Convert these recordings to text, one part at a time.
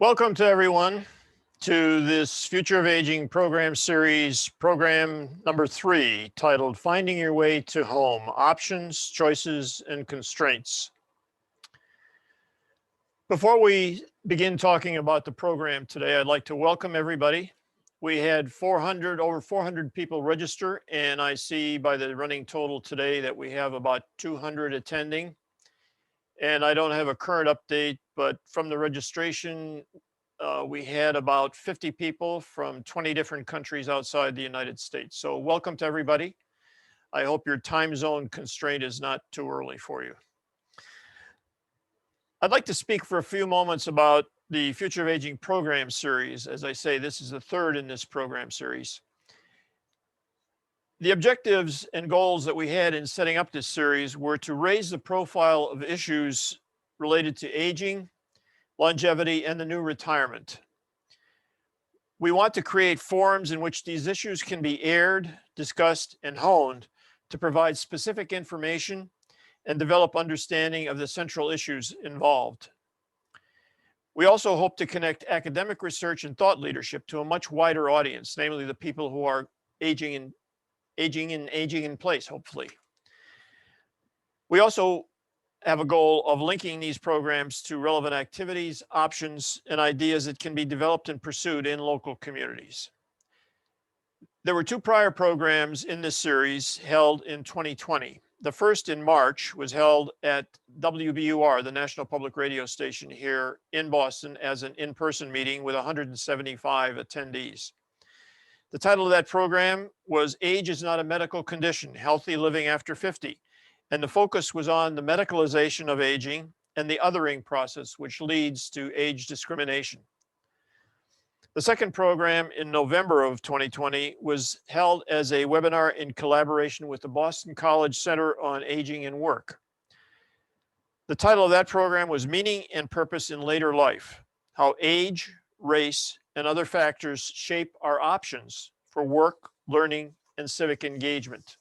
Welcome to everyone to this Future of Aging program series, program number 3, titled Finding Your Way to Home, Options, Choices, and Constraints. Before we begin talking about the program today, I'd like to welcome everybody. We had over 400 people register, and I see by the running total today that we have about 200 attending. And I don't have a current update, but from the registration, we had about 50 people from 20 different countries outside the United States. So welcome to everybody. I hope your time zone constraint is not too early for you. I'd like to speak for a few moments about the Future of Aging program series. As I say, this is the third in this program series. The objectives and goals that we had in setting up this series were to raise the profile of issues related to aging, longevity, and the new retirement. We want to create forums in which these issues can be aired, discussed, and honed to provide specific information and develop understanding of the central issues involved. We also hope to connect academic research and thought leadership to a much wider audience, namely the people who are aging in place, hopefully. We also have a goal of linking these programs to relevant activities, options, and ideas that can be developed and pursued in local communities. There were 2 prior programs in this series held in 2020. The first in March was held at WBUR, the National Public Radio Station here in Boston, as an in-person meeting with 175 attendees. The title of that program was Age is Not a Medical Condition, Healthy Living After 50. And the focus was on the medicalization of aging and the othering process, which leads to age discrimination. The second program in November of 2020 was held as a webinar in collaboration with the Boston College Center on Aging and Work. The title of that program was Meaning and Purpose in Later Life: How Age, Race, and Other Factors Shape Our Options for Work, Learning, and Civic Engagement.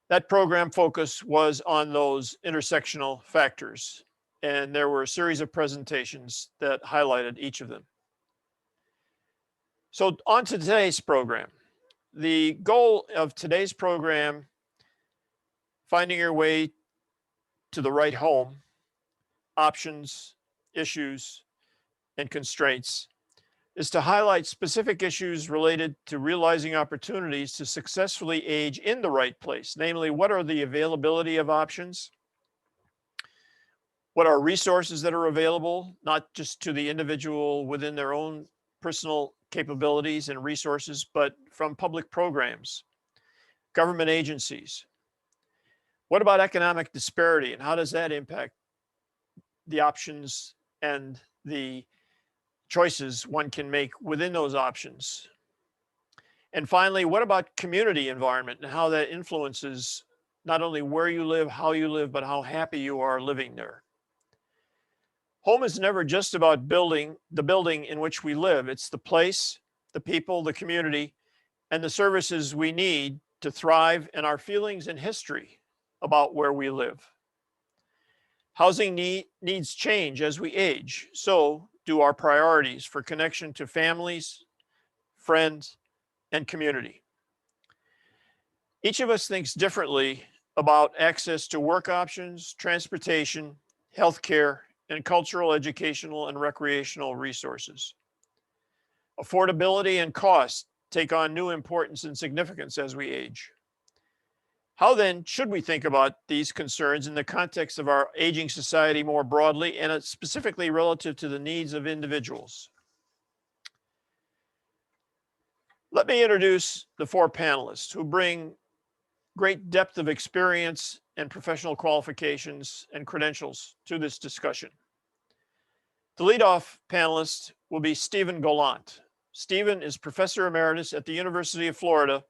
That program focus was on those intersectional factors, and there were a series of presentations that highlighted each of them. So on to today's program. The goal of today's program, Finding Your Way to the Right Home, Options, Issues, and Constraints, is to highlight specific issues related to realizing opportunities to successfully age in the right place. Namely, what are the availability of options? What are resources that are available, not just to the individual within their own personal capabilities and resources, but from public programs, government agencies? What about economic disparity, and how does that impact the options and the choices one can make within those options? And finally, what about community environment and how that influences not only where you live, how you live, but how happy you are living there? Home is never just about the building in which we live. It's the place, the people, the community, and the services we need to thrive, and our feelings and history about where we live. Housing needs change as we age. So do our priorities for connection to families, friends, and community. Each of us thinks differently about access to work options, transportation, healthcare, and cultural, educational, and recreational resources. Affordability and cost take on new importance and significance as we age. How then should we think about these concerns in the context of our aging society more broadly, and specifically relative to the needs of individuals? Let me introduce the 4 panelists who bring great depth of experience and professional qualifications and credentials to this discussion. The leadoff panelist will be Stephen Gallant. Stephen is Professor Emeritus at the University of Florida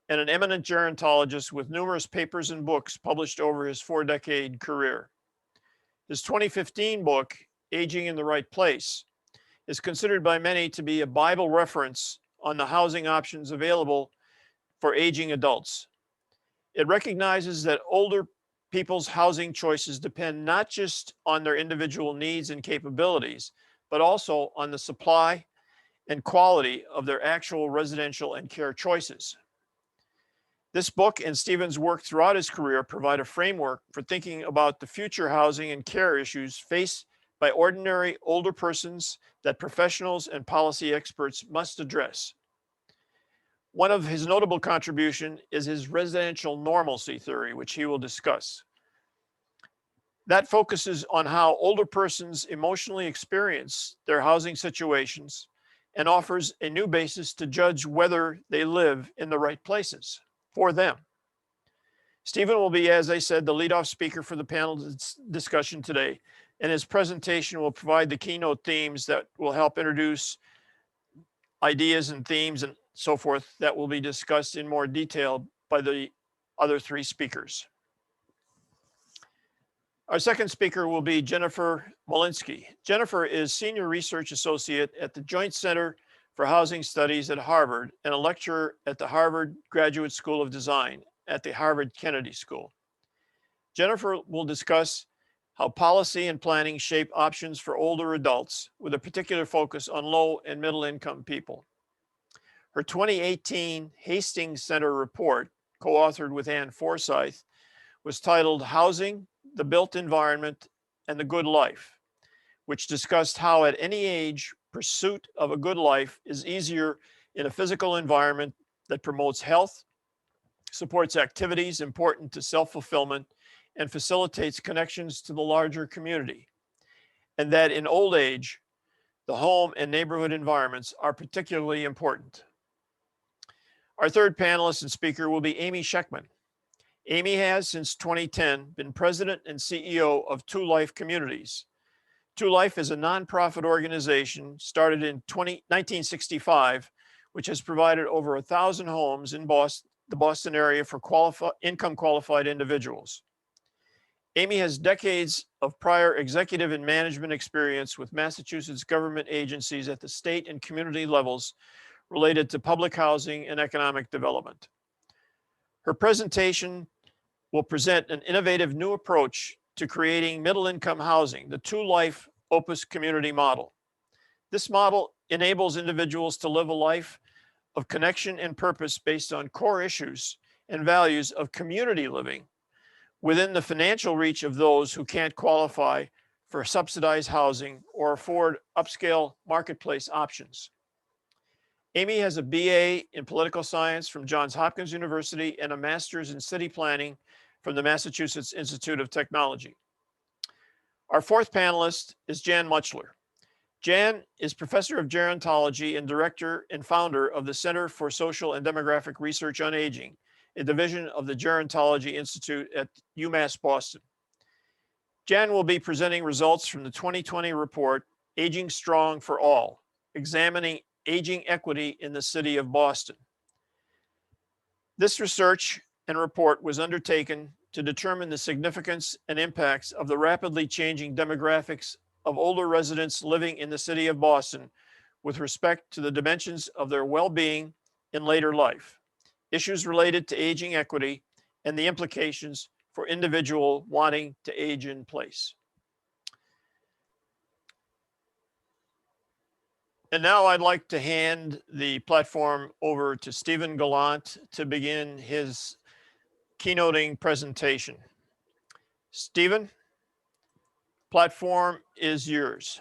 and an eminent gerontologist with numerous papers and books published over his 4-decade career. His 2015 book, Aging in the Right Place, is considered by many to be a Bible reference on the housing options available for aging adults. It recognizes that older people's housing choices depend not just on their individual needs and capabilities, but also on the supply and quality of their actual residential and care choices. This book and Stephen's work throughout his career provide a framework for thinking about the future housing and care issues faced by ordinary older persons that professionals and policy experts must address. One of his notable contributions is his residential normalcy theory, which he will discuss. That focuses on how older persons emotionally experience their housing situations and offers a new basis to judge whether they live in the right places for them. Stephen will be, as I said, the leadoff speaker for the panel discussion today, and his presentation will provide the keynote themes that will help introduce ideas and themes and so forth that will be discussed in more detail by the other three speakers. Our second speaker will be Jennifer Molinsky. Jennifer is Senior Research Associate at the Joint Center for Housing Studies at Harvard and a lecturer at the Harvard Graduate School of Design at the Harvard Kennedy School. Jennifer will discuss how policy and planning shape options for older adults with a particular focus on low and middle income people. Her 2018 Hastings Center report, co-authored with Ann Forsyth, was titled Housing, the Built Environment, and the Good Life, which discussed how at any age, pursuit of a good life is easier in a physical environment that promotes health, supports activities important to self-fulfillment, and facilitates connections to the larger community, and that in old age, the home and neighborhood environments are particularly important. Our third panelist and speaker will be Amy Scheckman. Amy has, since 2010, been president and CEO of Two Life Communities. Two Life is a nonprofit organization started in 1965, which has provided over 1,000 homes in the Boston area for income-qualified individuals. Amy has decades of prior executive and management experience with Massachusetts government agencies at the state and community levels related to public housing and economic development. Her presentation will present an innovative new approach to creating middle-income housing, the Two Life Opus community model. This model enables individuals to live a life of connection and purpose based on core issues and values of community living within the financial reach of those who can't qualify for subsidized housing or afford upscale marketplace options. Amy has a BA in political science from Johns Hopkins University and a master's in city planning from the Massachusetts Institute of Technology. Our fourth panelist is Jan Muchler. Jan is professor of gerontology and director and founder of the Center for Social and Demographic Research on Aging, a division of the Gerontology Institute at UMass Boston. Jan will be presenting results from the 2020 report, Aging Strong for All, examining aging equity in the city of Boston. This research and report was undertaken to determine the significance and impacts of the rapidly changing demographics of older residents living in the city of Boston with respect to the dimensions of their well-being in later life, issues related to aging equity, and the implications for individual wanting to age in place. And now I'd like to hand the platform over to Stephen Gallant to begin his keynoting presentation. Stephen, platform is yours.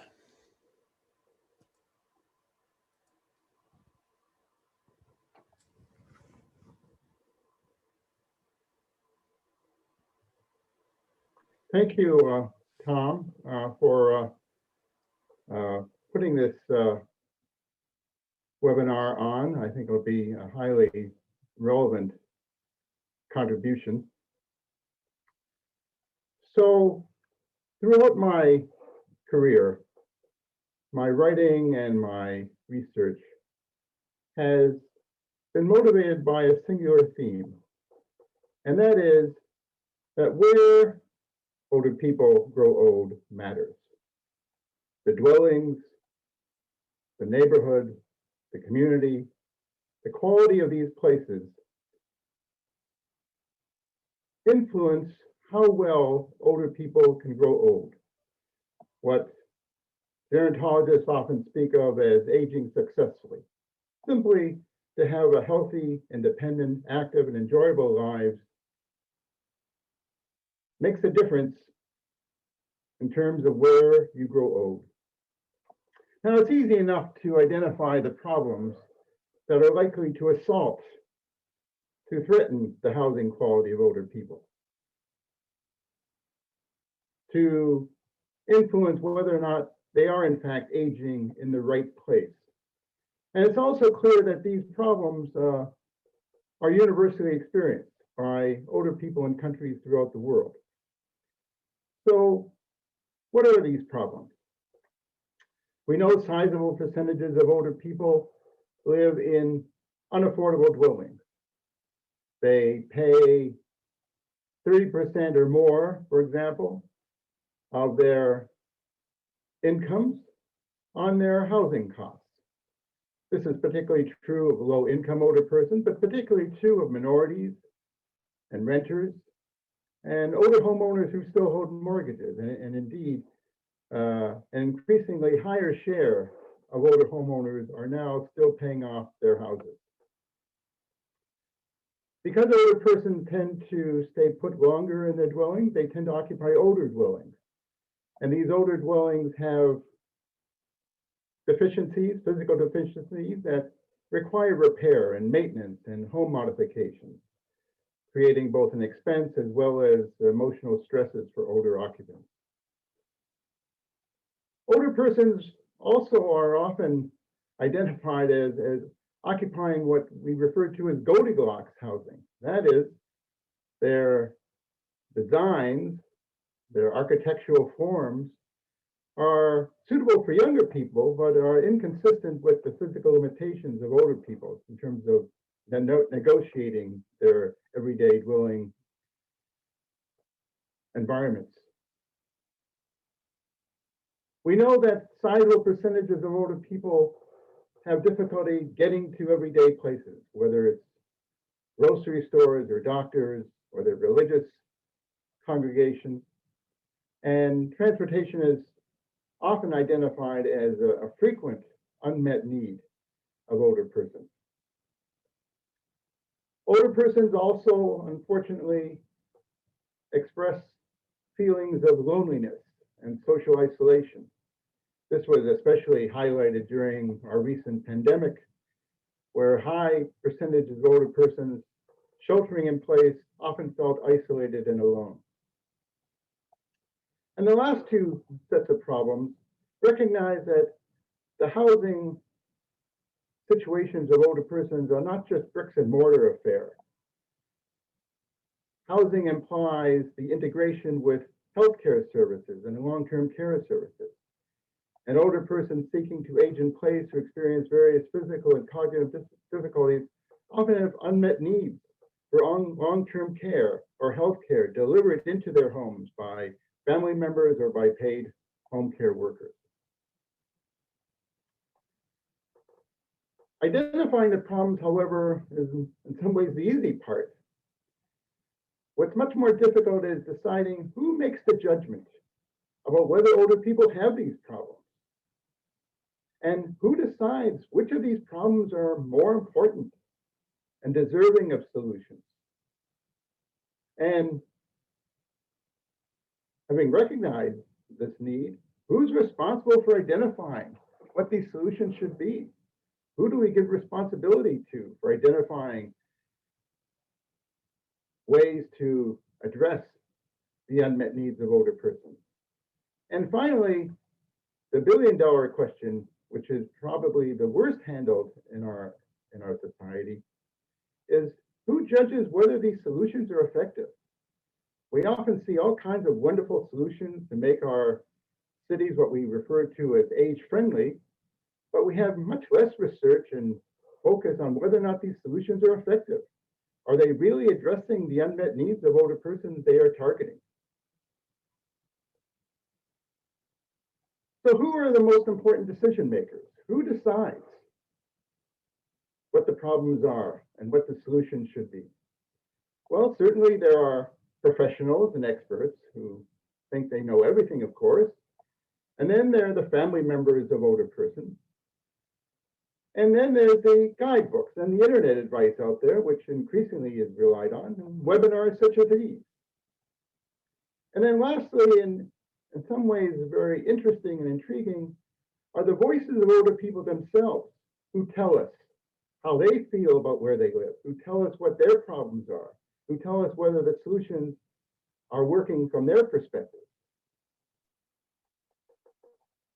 Thank you, Tom, for putting this webinar on. I think it'll be a highly relevant contribution. So throughout my career, my writing and my research has been motivated by a singular theme, and that is that where older people grow old matters. The dwellings, the neighborhood, the community, the quality of these places influence how well older people can grow old, what gerontologists often speak of as aging successfully, simply to have a healthy, independent, active, and enjoyable lives makes a difference in terms of where you grow old. Now, it's easy enough to identify the problems that are likely to threaten the housing quality of older people, to influence whether or not they are in fact aging in the right place. And it's also clear that these problems are universally experienced by older people in countries throughout the world. So what are these problems? We know sizable percentages of older people live in unaffordable dwellings. They pay 30% or more, for example, of their incomes on their housing costs. This is particularly true of low-income older persons, but particularly true of minorities and renters and older homeowners who still hold mortgages. And indeed, an increasingly higher share of older homeowners are now still paying off their houses. Because older persons tend to stay put longer in their dwellings, they tend to occupy older dwellings. And these older dwellings have deficiencies, physical deficiencies that require repair and maintenance and home modifications, creating both an expense as well as emotional stresses for older occupants. Older persons also are often identified as occupying what we refer to as Goldilocks housing. That is, their designs, their architectural forms are suitable for younger people, but are inconsistent with the physical limitations of older people in terms of negotiating their everyday dwelling environments. We know that sizable percentages of older people have difficulty getting to everyday places, whether it's grocery stores or doctors or their religious congregations. And transportation is often identified as a frequent unmet need of older persons. Older persons also, unfortunately, express feelings of loneliness and social isolation. This was especially highlighted during our recent pandemic, where high percentages of older persons sheltering in place often felt isolated and alone. And the last two sets of problems recognize that the housing situations of older persons are not just bricks and mortar affair. Housing implies the integration with healthcare services and long-term care services. And older persons seeking to age in place or experience various physical and cognitive difficulties often have unmet needs for long-term care or health care delivered into their homes by family members or by paid home care workers. Identifying the problems, however, is in some ways the easy part. What's much more difficult is deciding who makes the judgment about whether older people have these problems. And who decides which of these problems are more important and deserving of solutions? And having recognized this need, who's responsible for identifying what these solutions should be? Who do we give responsibility to for identifying ways to address the unmet needs of older persons? And finally, the billion-dollar question, which is probably the worst handled in our society, is who judges whether these solutions are effective? We often see all kinds of wonderful solutions to make our cities what we refer to as age-friendly, but we have much less research and focus on whether or not these solutions are effective. Are they really addressing the unmet needs of older persons they are targeting? So who are the most important decision makers? Who decides what the problems are and what the solutions should be? Well, certainly there are professionals and experts who think they know everything, of course, And then there are the family members of older persons. And then there's the guidebooks and the internet advice out there, which increasingly is relied on, and webinars such as these. And then lastly, in some ways very interesting and intriguing, are the voices of older people themselves who tell us how they feel about where they live, who tell us what their problems are, who tell us whether the solutions are working from their perspective.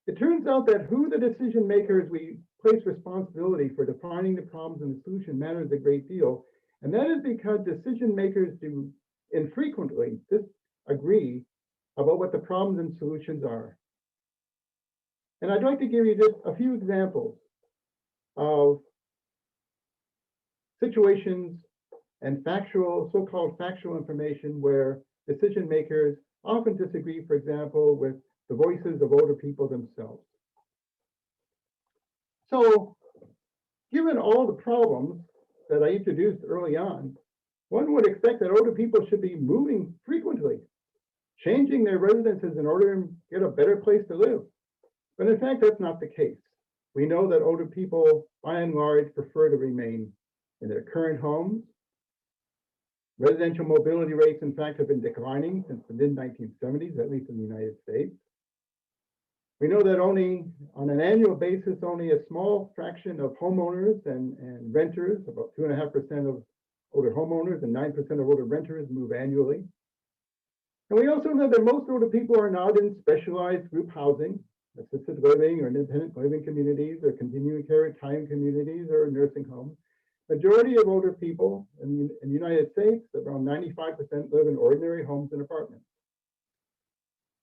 It turns out that who the decision makers we place responsibility for defining the problems and the solution matters a great deal. And that is because decision makers do infrequently disagree about what the problems and solutions are. And I'd like to give you just a few examples of situations and factual, so-called factual information where decision makers often disagree, for example, with the voices of older people themselves. So, given all the problems that I introduced early on, one would expect that older people should be moving frequently, changing their residences in order to get a better place to live. But in fact, that's not the case. We know that older people, by and large, prefer to remain in their current homes. Residential mobility rates, in fact, have been declining since the mid-1970s, at least in the United States. We know that only on an annual basis, only a small fraction of homeowners and renters, about 2.5% of older homeowners and 9% of older renters move annually. And we also know that most older people are not in specialized group housing, assisted living or independent living communities or continuing care retirement communities or nursing homes. Majority of older people in the United States, around 95%, live in ordinary homes and apartments.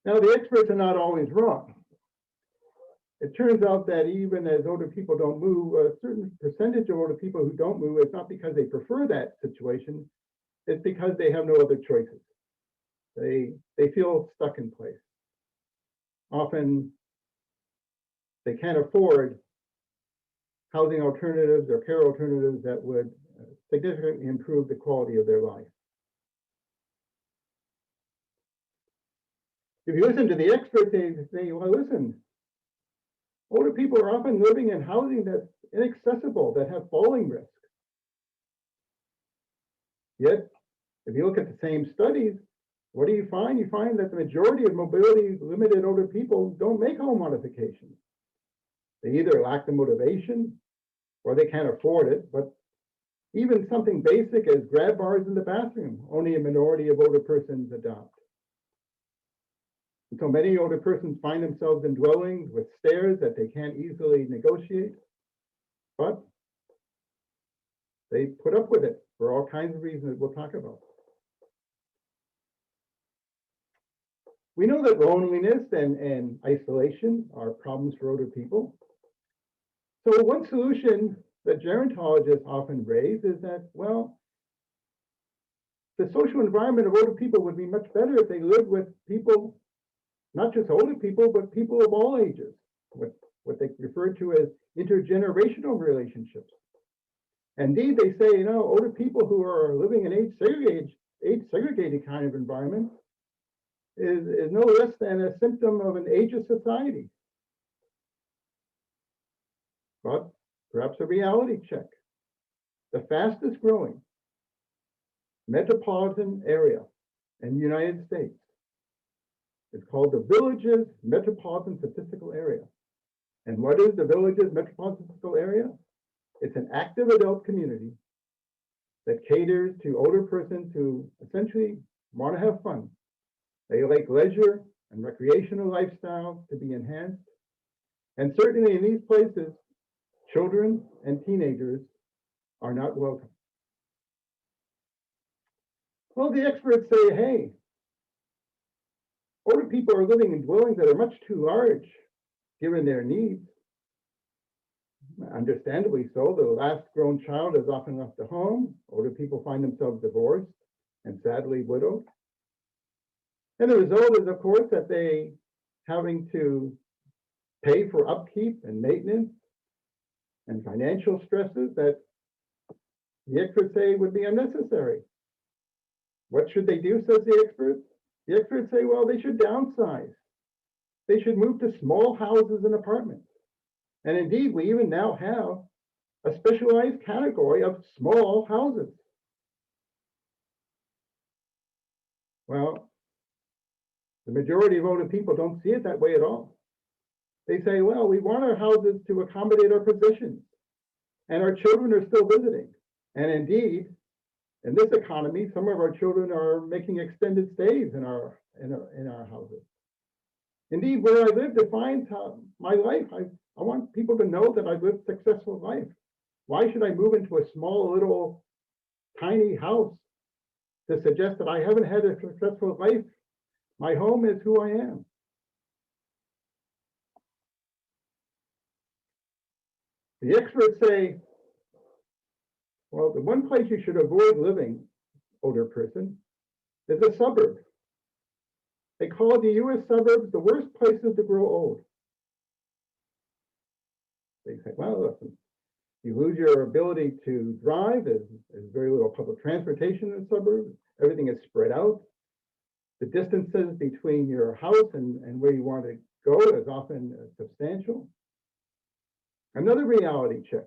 Now, the experts are not always wrong. It turns out that even as older people don't move, a certain percentage of older people who don't move, it's not because they prefer that situation, it's because they have no other choices. They feel stuck in place. Often they can't afford housing alternatives or care alternatives that would significantly improve the quality of their life. If you listen to the experts, they say, well, listen, older people are often living in housing that's inaccessible, that have falling risk. Yet, if you look at the same studies, what do you find? You find that the majority of mobility limited older people don't make home modifications. They either lack the motivation or they can't afford it, but even something basic as grab bars in the bathroom, only a minority of older persons adopt. And so many older persons find themselves in dwellings with stairs that they can't easily negotiate, but they put up with it for all kinds of reasons that we'll talk about. We know that loneliness and isolation are problems for older people. So one solution that gerontologists often raise is that, well, the social environment of older people would be much better if they lived with people, not just older people, but people of all ages, what they refer to as intergenerational relationships. Indeed, they say, older people who are living in age-segregated kind of environment is no less than a symptom of an ageist society. But perhaps a reality check. The fastest growing metropolitan area in the United States is called the Villages Metropolitan Statistical Area. And what is the Villages Metropolitan Statistical Area? It's an active adult community that caters to older persons who essentially want to have fun. They like leisure and recreational lifestyles to be enhanced. And certainly in these places, children and teenagers are not welcome. Well, the experts say, hey, older people are living in dwellings that are much too large given their needs. Understandably so, the last grown child is often left at home. Older people find themselves divorced and sadly widowed. And the result is, of course, that they having to pay for upkeep and maintenance and financial stresses that the experts say would be unnecessary. What should they do, says the experts? The experts say, well, they should downsize. they should move to small houses and apartments. And indeed, we even now have a specialized category of small houses. Well, the majority of older people don't see it that way at all. They say, well, we want our houses to accommodate our positions, and our children are still visiting. And indeed, in this economy, some of our children are making extended stays in our houses. Indeed, where I live defines my life. I want people to know that I've lived a successful life. Why should I move into a small, little, tiny house to suggest that I haven't had a successful life? My home is who I am. The experts say, well, the one place you should avoid living, older person, is a suburb. They call the US suburbs the worst places to grow old. They say, well, listen, you lose your ability to drive. There's very little public transportation in the suburbs. Everything is spread out. The distances between your house and where you want to go is often substantial. Another reality check.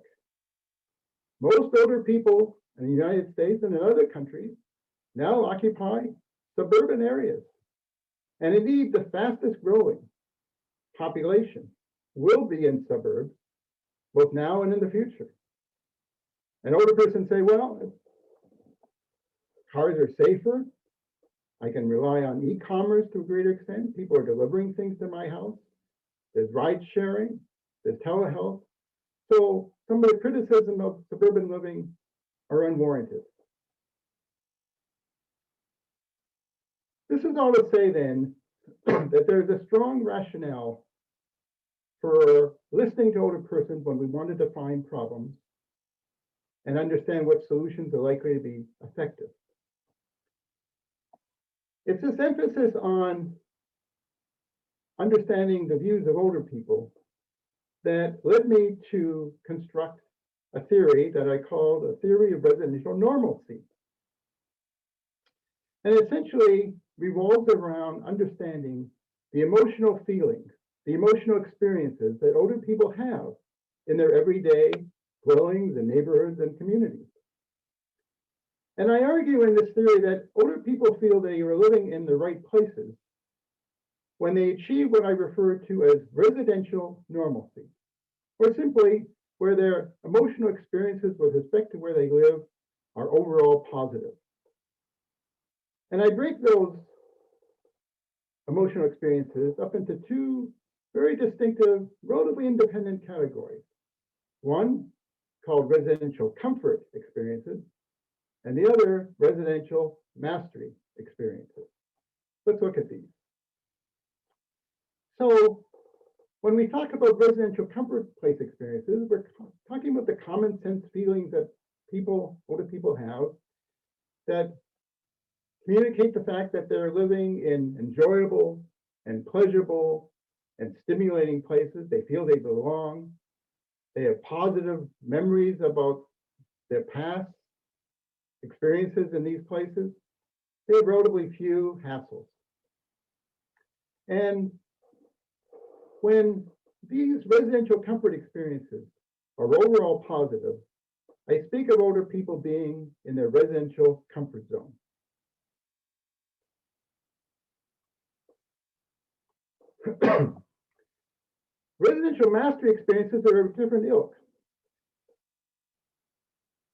Most older people in the United States and in other countries now occupy suburban areas. And indeed, the fastest growing population will be in suburbs, both now and in the future. An older person say, well, cars are safer. I can rely on e-commerce to a greater extent. People are delivering things to my house. There's ride sharing, there's telehealth. So some of the criticism of suburban living are unwarranted. This is all to say then that there's a strong rationale for listening to older persons when we want to define problems and understand what solutions are likely to be effective. It's this emphasis on understanding the views of older people that led me to construct a theory that I called a theory of residential normalcy. And essentially revolves around understanding the emotional feelings, the emotional experiences that older people have in their everyday dwellings and neighborhoods and communities. And I argue in this theory that older people feel they are living in the right places when they achieve what I refer to as residential normalcy, or simply where their emotional experiences with respect to where they live are overall positive. And I break those emotional experiences up into two very distinctive, relatively independent categories. One called residential comfort experiences, and the other residential mastery experiences. Let's look at these. So when we talk about residential comfort place experiences, we're talking about the common sense feelings that older people have that communicate the fact that they're living in enjoyable and pleasurable and stimulating places. They feel they belong. They have positive memories about their past experiences in these places. They have relatively few hassles. And when these residential comfort experiences are overall positive, I speak of older people being in their residential comfort zone. Residential mastery experiences are of different ilk.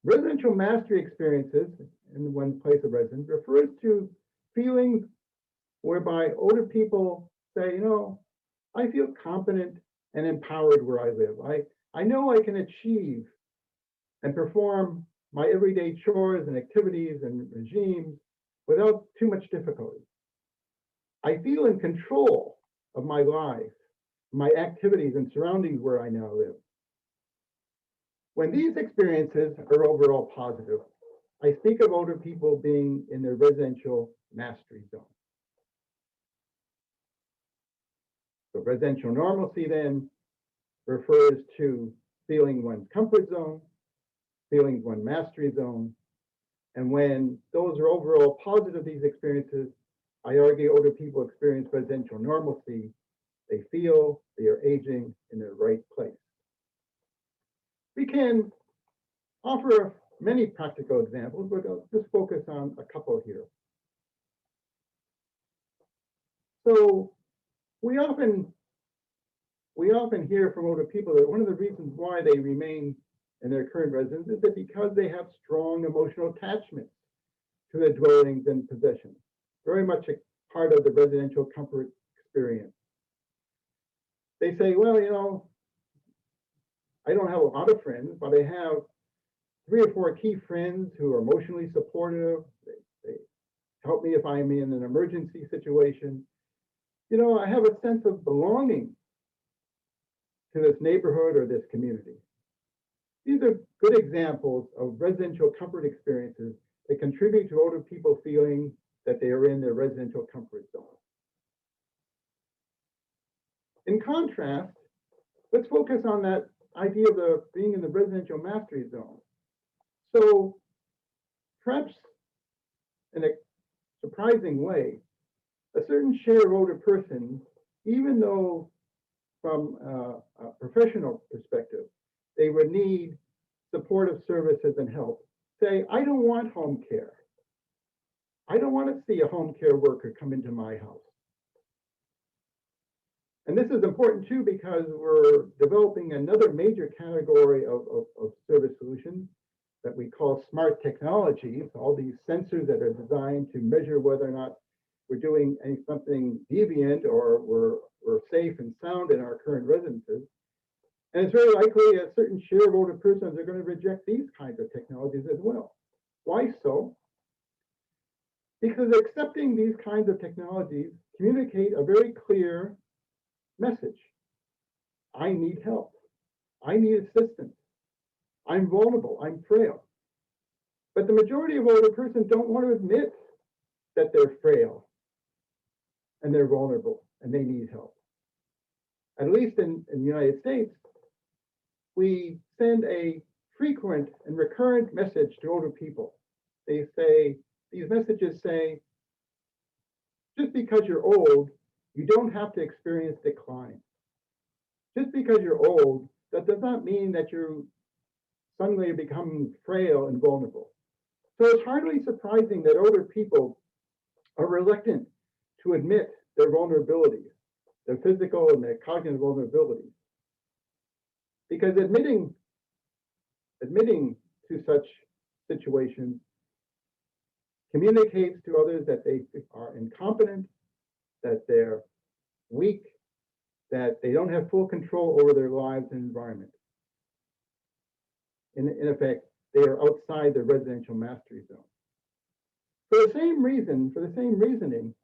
Residential mastery experiences in one place of residence refers to feelings whereby older people say, you know, I feel competent and empowered where I live. I know I can achieve and perform my everyday chores and activities and regimes without too much difficulty. I feel in control of my life, my activities and surroundings where I now live. When these experiences are overall positive, I speak of older people being in their residential mastery zone. So residential normalcy then refers to feeling one's comfort zone, feeling one's mastery zone. And when those are overall positive, these experiences, I argue older people experience residential normalcy they feel they are aging in the right place. We can offer many practical examples, but I'll just focus on a couple here. So we often hear from older people that one of the reasons why they remain in their current residence is that because they have strong emotional attachments to their dwellings and possessions, very much a part of the residential comfort experience. They say, well, you know, I don't have a lot of friends, but I have 3 or 4 key friends who are emotionally supportive. They help me if I'm in an emergency situation. You know, I have a sense of belonging to this neighborhood or this community. These are good examples of residential comfort experiences that contribute to older people feeling that they are in their residential comfort zone. In contrast, let's focus on that idea of being in the residential mastery zone. So perhaps in a surprising way, a certain share of older persons, even though from a professional perspective, they would need supportive services and help, say, I don't want home care. I don't want to see a home care worker come into my house. And this is important too, because we're developing another major category of service solutions that we call smart technologies, all these sensors that are designed to measure whether or not we're doing something deviant or we're safe and sound in our current residences. And it's very likely a certain share of older persons are going to reject these kinds of technologies as well. Why so? Because accepting these kinds of technologies communicate a very clear message. I need help. I need assistance. I'm vulnerable. I'm frail. But the majority of older persons don't want to admit that they're frail and they're vulnerable and they need help. At least in the United States, we send a frequent and recurrent message to older people. They say, these messages say, just because you're old, you don't have to experience decline. Just because you're old, that does not mean that you suddenly become frail and vulnerable. So it's hardly surprising that older people are reluctant to admit their vulnerabilities, their physical and their cognitive vulnerabilities. Because admitting to such situations communicates to others that they are incompetent, that they're weak, that they don't have full control over their lives and environment. In effect, they are outside the residential mastery zone. For the same reasoning,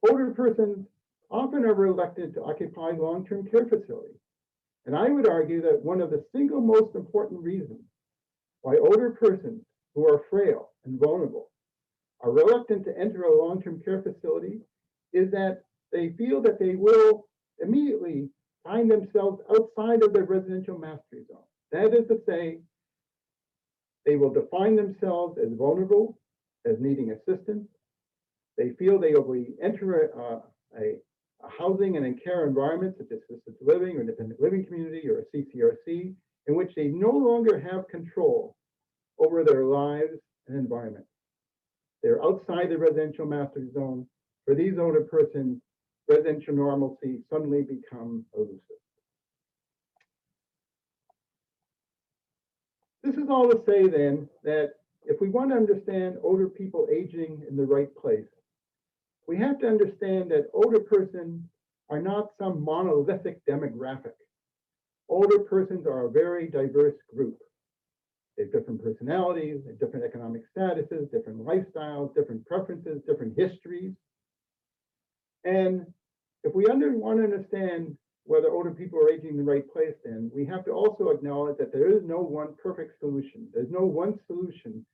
older persons often are reluctant to occupy long-term care facilities. And I would argue that one of the single most important reasons why older persons who are frail and vulnerable are reluctant to enter a long-term care facility is that they feel that they will immediately find themselves outside of their residential mastery zone. That is to say, they will define themselves as vulnerable, as needing assistance. They feel they will enter a housing and in care environment, such as assisted living or independent living community or a CCRC, in which they no longer have control over their lives and environment. They're outside the residential master zone. For these older persons, residential normalcy suddenly becomes elusive. This is all to say then that if we want to understand older people aging in the right place, we have to understand that older persons are not some monolithic demographic. Older persons are a very diverse group. They have different personalities, they have different economic statuses, different lifestyles, different preferences, different histories. And if we want to understand whether older people are aging in the right place, then we have to also acknowledge that there is no one perfect solution. There's no one solution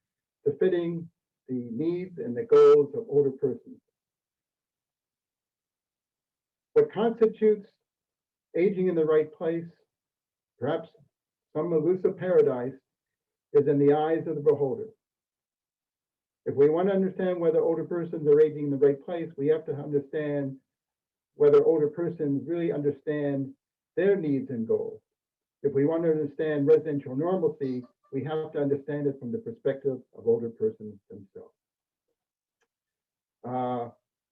to fitting the needs and the goals of older persons. What constitutes aging in the right place, perhaps some elusive paradise, is in the eyes of the beholder. If we want to understand whether older persons are aging in the right place, we have to understand whether older persons really understand their needs and goals. If we want to understand residential normalcy, we have to understand it from the perspective of older persons themselves.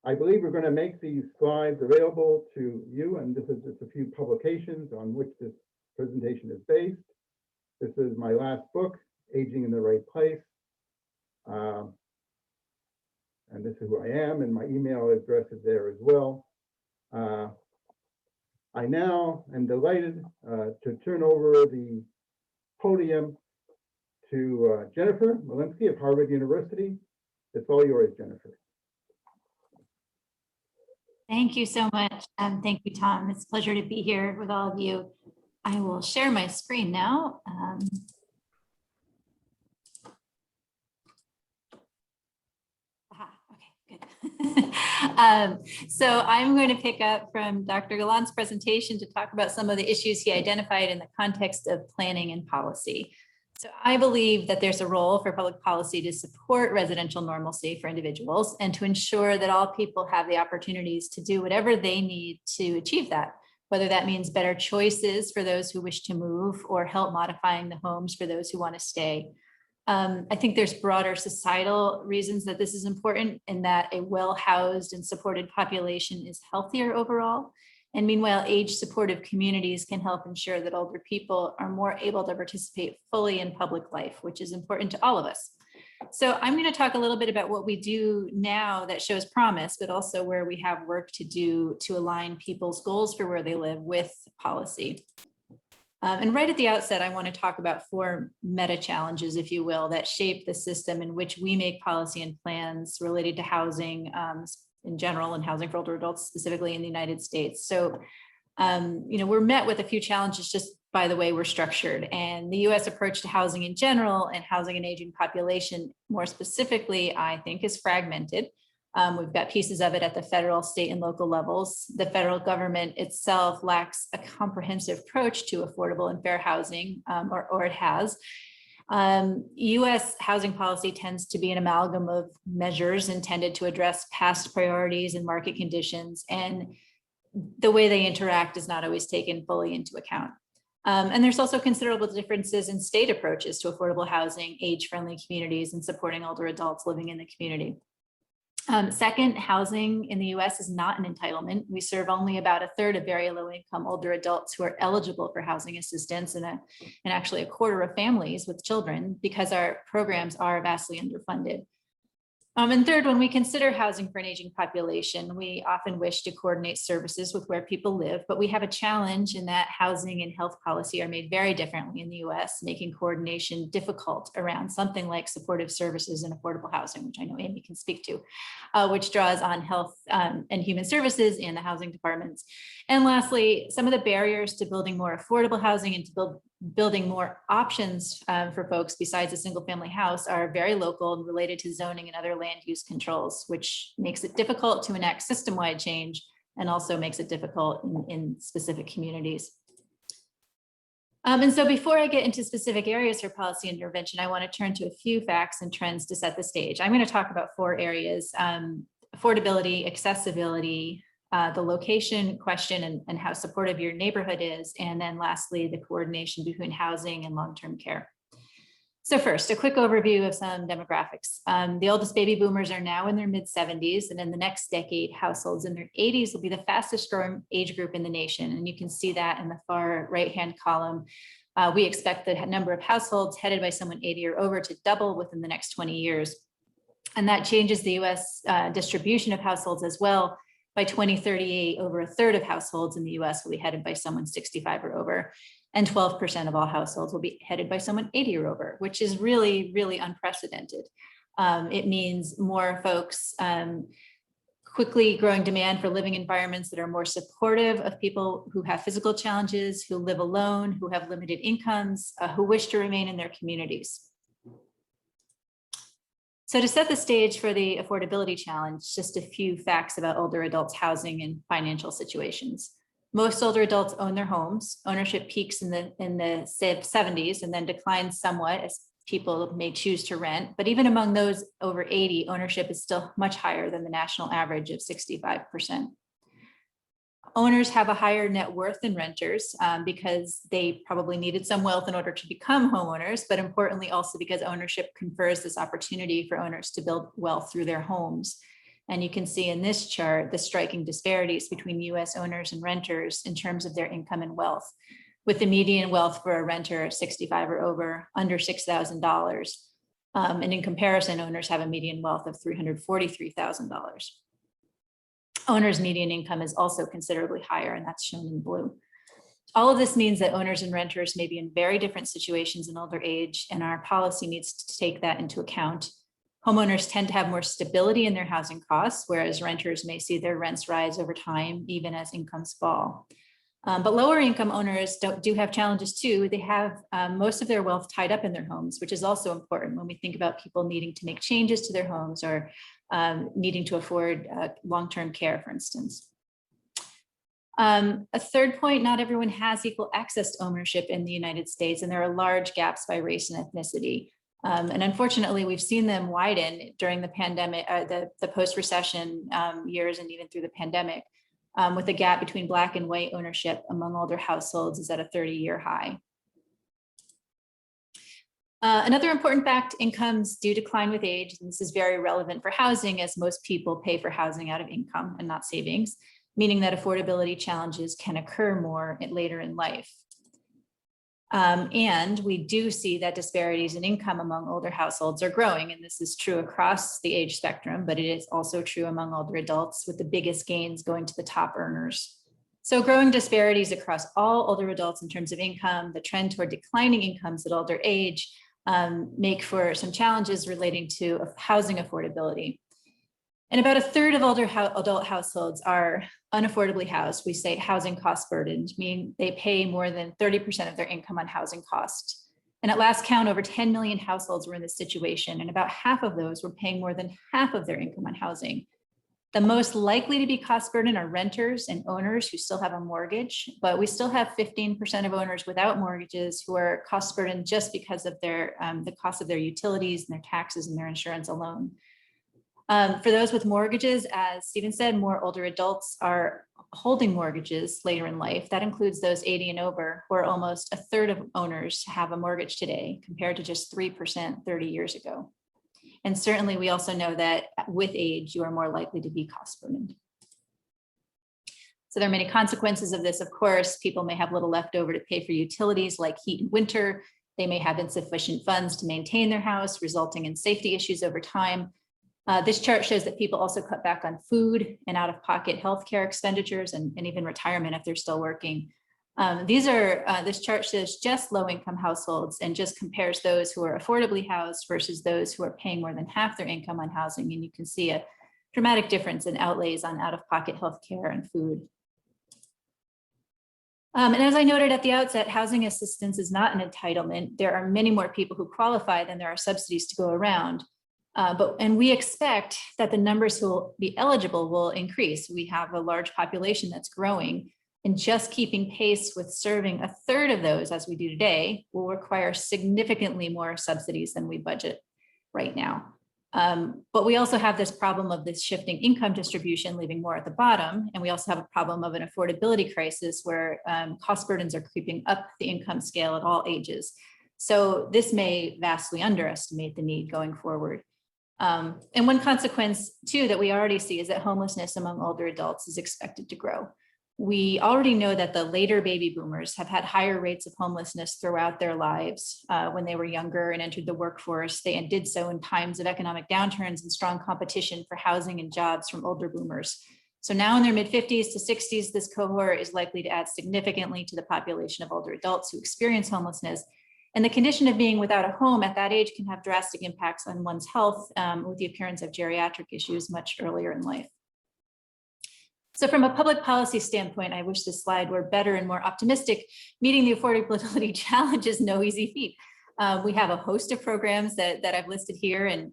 I believe we're going to make these slides available to you, and this is just a few publications on which this presentation is based. This is my last book, Aging in the Right Place. And this is who I am, and my email address is there as well. I now am delighted to turn over the podium to Jennifer Malinsky of Harvard University. It's all yours, Jennifer. Thank you so much. Thank you, Tom. It's a pleasure to be here with all of you. I will share my screen now. Okay, good. So I'm going to pick up from Dr. Gallant's presentation to talk about some of the issues he identified in the context of planning and policy. So I believe that there's a role for public policy to support residential normalcy for individuals and to ensure that all people have the opportunities to do whatever they need to achieve that, whether that means better choices for those who wish to move or help modifying the homes for those who want to stay. I think there's broader societal reasons that this is important, in that a well-housed and supported population is healthier overall. And meanwhile, age-supportive communities can help ensure that older people are more able to participate fully in public life, which is important to all of us. So I'm going to talk a little bit about what we do now that shows promise, but also where we have work to do to align people's goals for where they live with policy. And right at the outset, I want to talk about 4 meta challenges, if you will, that shape the system in which we make policy and plans related to housing in general, and housing for older adults specifically in the United States. So, we're met with a few challenges just by the way we're structured, and the US approach to housing in general and housing an aging population more specifically, I think, is fragmented. We've got pieces of it at the federal, state, and local levels. The federal government itself lacks a comprehensive approach to affordable and fair housing, or it has. US housing policy tends to be an amalgam of measures intended to address past priorities and market conditions, and the way they interact is not always taken fully into account. And there's also considerable differences in state approaches to affordable housing, age-friendly communities, and supporting older adults living in the community. Second, housing in the US is not an entitlement. We serve only about 1/3 of very low income older adults who are eligible for housing assistance, and actually 1/4 of families with children, because our programs are vastly underfunded. And third, when we consider housing for an aging population, we often wish to coordinate services with where people live, but we have a challenge in that housing and health policy are made very differently in the US, making coordination difficult around something like supportive services and affordable housing, which I know Amy can speak to, which draws on health and human services in the housing departments. And lastly, some of the barriers to building more affordable housing and to building more options for folks besides a single family house are very local and related to zoning and other land use controls, which makes it difficult to enact system-wide change and also makes it difficult in specific communities. And so before I get into specific areas for policy intervention, I want to turn to a few facts and trends to set the stage. I'm going to talk about 4 areas: affordability, accessibility, the location question and how supportive your neighborhood is, and then lastly, the coordination between housing and long-term care. So first, a quick overview of some demographics. The oldest baby boomers are now in their mid-70s, and in the next decade, households in their 80s will be the fastest growing age group in the nation. And you can see that in the far right-hand column. We expect the number of households headed by someone 80 or over to double within the next 20 years. And that changes the US distribution of households as well. By 2038, over 1/3 of households in the US will be headed by someone 65 or over, and 12% of all households will be headed by someone 80 or over, which is really, really unprecedented. It means more folks, quickly growing demand for living environments that are more supportive of people who have physical challenges, who live alone, who have limited incomes, who wish to remain in their communities. So to set the stage for the affordability challenge, just a few facts about older adults' housing and financial situations. Most older adults own their homes. Ownership peaks in the 70s and then declines somewhat as people may choose to rent. But even among those over 80, ownership is still much higher than the national average of 65%. Owners have a higher net worth than renters because they probably needed some wealth in order to become homeowners, but importantly also because ownership confers this opportunity for owners to build wealth through their homes. And you can see in this chart the striking disparities between US owners and renters in terms of their income and wealth, with the median wealth for a renter 65 or over under $6,000. And in comparison, owners have a median wealth of $343,000. Owners' median income is also considerably higher, and that's shown in blue. All of this means that owners and renters may be in very different situations in older age, and our policy needs to take that into account. Homeowners tend to have more stability in their housing costs, whereas renters may see their rents rise over time, even as incomes fall. But lower income owners do have challenges too. They have most of their wealth tied up in their homes, which is also important when we think about people needing to make changes to their homes or needing to afford long-term care, for instance. A third point, not everyone has equal access to ownership in the United States, and there are large gaps by race and ethnicity. And unfortunately, we've seen them widen during the pandemic, the post-recession years, and even through the pandemic, with the gap between Black and white ownership among older households is at a 30-year high. Another important fact, incomes do decline with age, and this is very relevant for housing as most people pay for housing out of income and not savings, meaning that affordability challenges can occur more later in life. And we do see that disparities in income among older households are growing, and this is true across the age spectrum, but it is also true among older adults, with the biggest gains going to the top earners. So growing disparities across all older adults in terms of income, the trend toward declining incomes at older age, make for some challenges relating to housing affordability. And about a third of older adult households are unaffordably housed. We say housing cost burdened, meaning they pay more than 30% of their income on housing costs. And at last count, over 10 million households were in this situation, and about half of those were paying more than half of their income on housing. The most likely to be cost burdened are renters and owners who still have a mortgage, but we still have 15% of owners without mortgages who are cost burdened just because of their the cost of their utilities and their taxes and their insurance alone. For those with mortgages, as Stephen said, more older adults are holding mortgages later in life. That includes those 80 and over, where almost a third of owners have a mortgage today, compared to just 3% 30 years ago. And certainly we also know that with age, you are more likely to be cost burdened. So there are many consequences of this. Of course, people may have little left over to pay for utilities like heat in winter. They may have insufficient funds to maintain their house, resulting in safety issues over time. This chart shows that people also cut back on food and out-of-pocket healthcare expenditures and even retirement if they're still working. This chart shows just low-income households and just compares those who are affordably housed versus those who are paying more than half their income on housing. And you can see a dramatic difference in outlays on out-of-pocket healthcare and food. And as I noted at the outset, housing assistance is not an entitlement. There are many more people who qualify than there are subsidies to go around. And we expect that the numbers who will be eligible will increase. We have a large population that's growing, and just keeping pace with serving a third of those as we do today will require significantly more subsidies than we budget right now. But we also have this problem of this shifting income distribution, leaving more at the bottom. And we also have a problem of an affordability crisis where cost burdens are creeping up the income scale at all ages. So this may vastly underestimate the need going forward. And one consequence too that we already see is that homelessness among older adults is expected to grow. We already know that the later baby boomers have had higher rates of homelessness throughout their lives. When they were younger and entered the workforce, they did so in times of economic downturns and strong competition for housing and jobs from older boomers. So now in their mid-50s to 60s, this cohort is likely to add significantly to the population of older adults who experience homelessness. And the condition of being without a home at that age can have drastic impacts on one's health, with the appearance of geriatric issues much earlier in life. So from a public policy standpoint, I wish this slide were better and more optimistic. Meeting the affordability challenge is no easy feat. We have a host of programs that I've listed here, and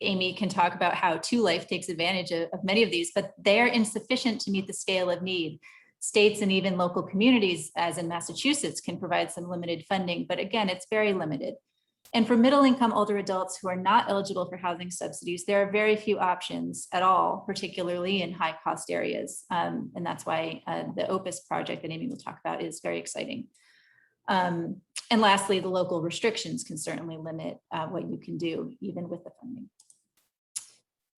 Amy can talk about how 2Life takes advantage of many of these, but they're insufficient to meet the scale of need. States and even local communities, as in Massachusetts, can provide some limited funding, but again, it's very limited. And for middle income older adults who are not eligible for housing subsidies, there are very few options at all, particularly in high cost areas. And that's why the Opus project that Amy will talk about is very exciting. And lastly, the local restrictions can certainly limit what you can do, even with the funding.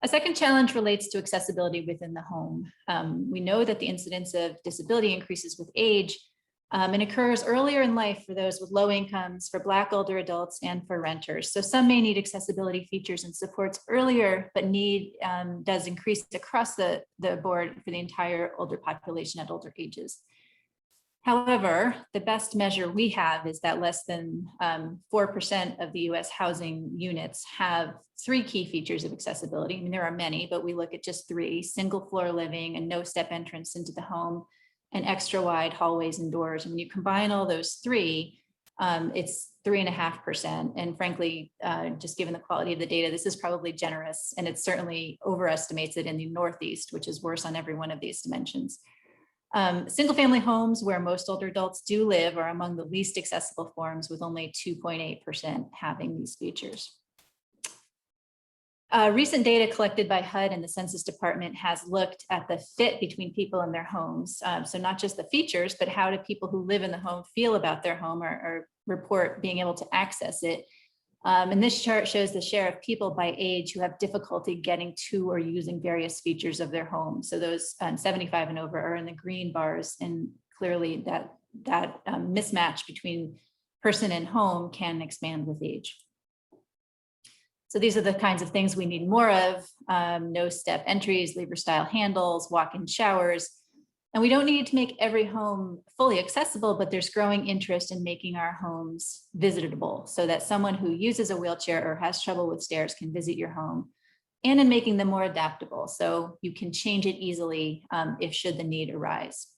A second challenge relates to accessibility within the home. We know that the incidence of disability increases with age, and occurs earlier in life for those with low incomes, for Black older adults, and for renters. So some may need accessibility features and supports earlier, but need does increase across the board for the entire older population at older ages. However, the best measure we have is that less than 4% of the US housing units have 3 key features of accessibility. I mean, there are many, but we look at just 3: single floor living and no step entrance into the home, and extra wide hallways and doors. And when you combine all those 3, it's 3.5%. And frankly, just given the quality of the data, this is probably generous, and it certainly overestimates it in the Northeast, which is worse on every one of these dimensions. Single family homes where most older adults do live are among the least accessible forms, with only 2.8% having these features. Recent data collected by HUD and the Census Department has looked at the fit between people and their homes. So not just the features, but how do people who live in the home feel about their home, or report being able to access it. And this chart shows the share of people by age who have difficulty getting to or using various features of their home. So those 75 and over are in the green bars, and clearly that mismatch between person and home can expand with age. So these are the kinds of things we need more of: no step entries, lever style handles, walk-in showers. And we don't need to make every home fully accessible, but there's growing interest in making our homes visitable, so that someone who uses a wheelchair or has trouble with stairs can visit your home, and in making them more adaptable, so you can change it easily if should the need arise.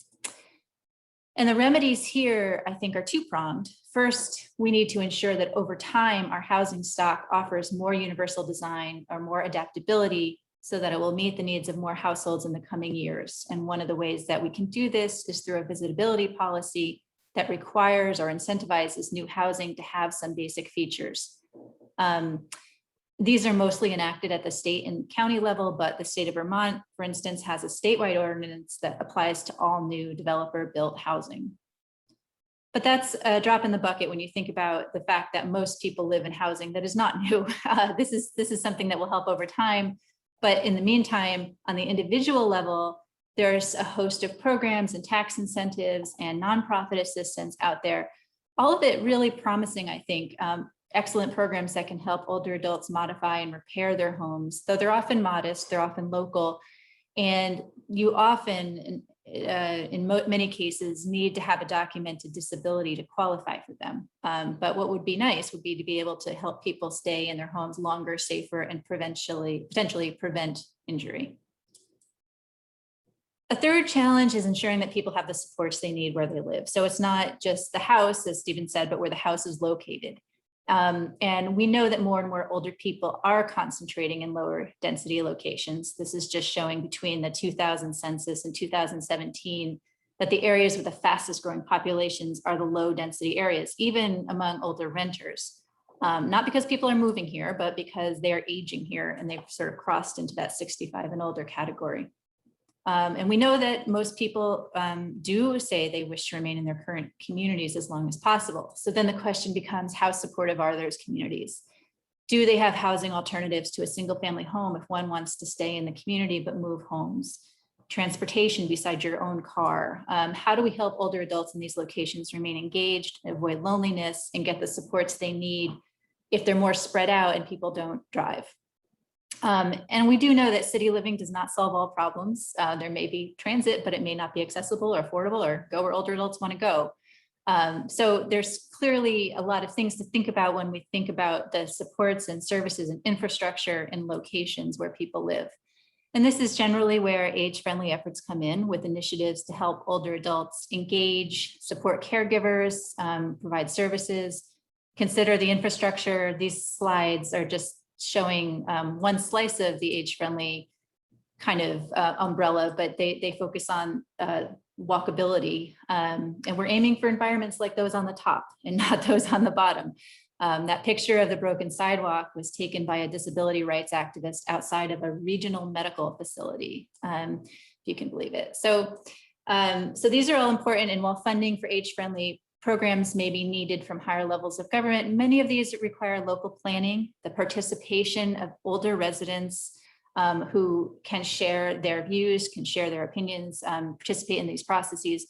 And the remedies here, I think, are two-pronged. First, we need to ensure that over time, our housing stock offers more universal design or more adaptability, so that it will meet the needs of more households in the coming years. And one of the ways that we can do this is through a visitability policy that requires or incentivizes new housing to have some basic features. These are mostly enacted at the state and county level, but the state of Vermont, for instance, has a statewide ordinance that applies to all new developer-built housing. But that's a drop in the bucket when you think about the fact that most people live in housing that is not new. This is something that will help over time. But in the meantime, on the individual level, there's a host of programs and tax incentives and nonprofit assistance out there. All of it really promising, I think. Excellent programs that can help older adults modify and repair their homes, though they're often modest, they're often local, and you often, in many cases, need to have a documented disability to qualify for them. But what would be nice would be to be able to help people stay in their homes longer, safer, and potentially prevent injury. A third challenge is ensuring that people have the supports they need where they live. So it's not just the house, as Stephen said, but where the house is located. And we know that more and more older people are concentrating in lower density locations. This is just showing between the 2000 census and 2017 that the areas with the fastest growing populations are the low density areas, even among older renters. Not because people are moving here, but because they are aging here and they've sort of crossed into that 65 and older category. And we know that most people do say they wish to remain in their current communities as long as possible. So then the question becomes, how supportive are those communities? Do they have housing alternatives to a single family home if one wants to stay in the community but move homes? Transportation besides your own car? How do we help older adults in these locations remain engaged, avoid loneliness, and get the supports they need if they're more spread out and people don't drive? And we do know that city living does not solve all problems. There may be transit, but it may not be accessible or affordable or go where older adults want to go. So there's clearly a lot of things to think about when we think about the supports and services and infrastructure in locations where people live. And this is generally where age-friendly efforts come in, with initiatives to help older adults engage, support caregivers, provide services, consider the infrastructure. These slides are just showing one slice of the age-friendly kind of umbrella, but they focus on walkability. And we're aiming for environments like those on the top and not those on the bottom. That picture of the broken sidewalk was taken by a disability rights activist outside of a regional medical facility, if you can believe it. So these are all important, and while funding for age-friendly programs may be needed from higher levels of government, many of these require local planning, the participation of older residents who can share their views, can share their opinions, participate in these processes,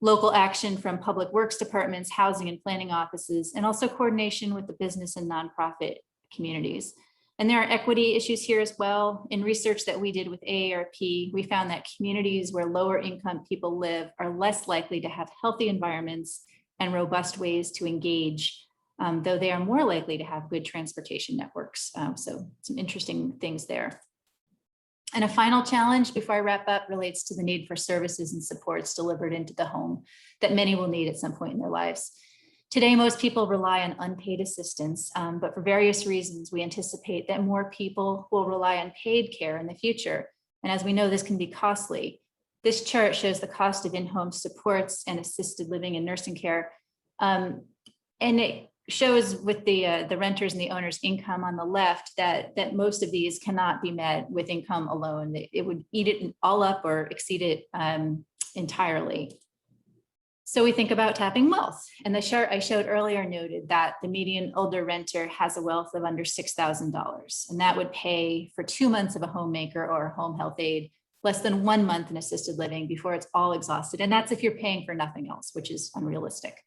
local action from public works departments, housing and planning offices, and also coordination with the business and nonprofit communities. And there are equity issues here as well. In research that we did with AARP, we found that communities where lower income people live are less likely to have healthy environments and robust ways to engage, though they are more likely to have good transportation networks. So some interesting things there. And a final challenge before I wrap up relates to the need for services and supports delivered into the home that many will need at some point in their lives. Today, most people rely on unpaid assistance, but for various reasons, we anticipate that more people will rely on paid care in the future. And as we know, this can be costly. This chart shows the cost of in-home supports and assisted living and nursing care. And it shows with the renters and the owners' income on the left that most of these cannot be met with income alone. It would eat it all up or exceed it entirely. So we think about tapping wealth. And the chart I showed earlier noted that the median older renter has a wealth of under $6,000, and that would pay for 2 months of a homemaker or home health aid, less than 1 month in assisted living before it's all exhausted. And that's if you're paying for nothing else, which is unrealistic.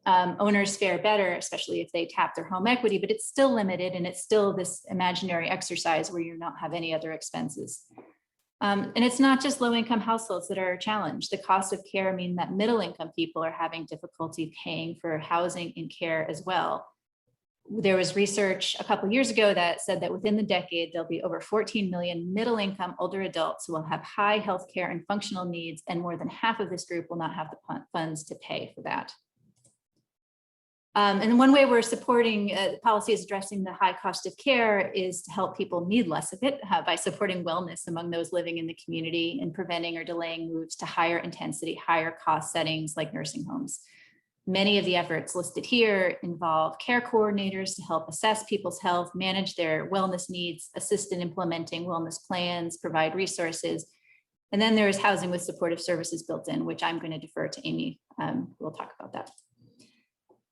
Owners fare better, especially if they tap their home equity, but it's still limited, and it's still this imaginary exercise where you don't have any other expenses. And it's not just low-income households that are challenged. The cost of care mean that middle-income people are having difficulty paying for housing and care as well. There was research a couple of years ago that said that within the decade, there'll be over 14 million middle-income older adults who will have high healthcare and functional needs, and more than half of this group will not have the funds to pay for that. And one way we're supporting policies addressing the high cost of care is to help people need less of it by supporting wellness among those living in the community and preventing or delaying moves to higher intensity, higher cost settings like nursing homes. Many of the efforts listed here involve care coordinators to help assess people's health, manage their wellness needs, assist in implementing wellness plans, provide resources. And then there is housing with supportive services built in, which I'm going to defer to Amy. We'll talk about that.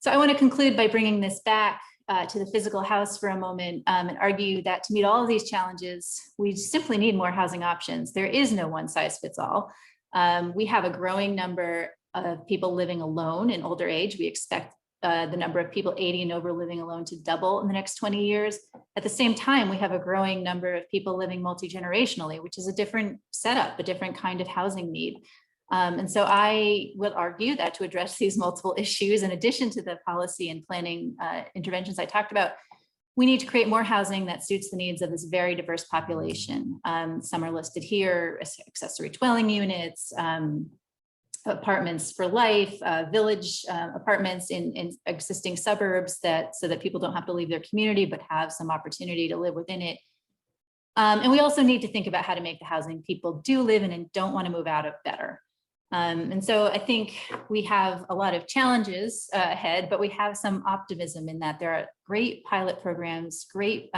So I want to conclude by bringing this back to the physical house for a moment and argue that to meet all of these challenges, we simply need more housing options. There is no one size fits all. We have a growing number of people living alone in older age. We expect the number of people 80 and over living alone to double in the next 20 years. At the same time, we have a growing number of people living multi-generationally, which is a different setup, a different kind of housing need. And so I would argue that to address these multiple issues, in addition to the policy and planning interventions I talked about, we need to create more housing that suits the needs of this very diverse population. Some are listed here: accessory dwelling units, apartments for life, village apartments in existing suburbs so that people don't have to leave their community, but have some opportunity to live within it. And we also need to think about how to make the housing people do live in and don't want to move out of better. And so I think we have a lot of challenges ahead, but we have some optimism in that there are great pilot programs, great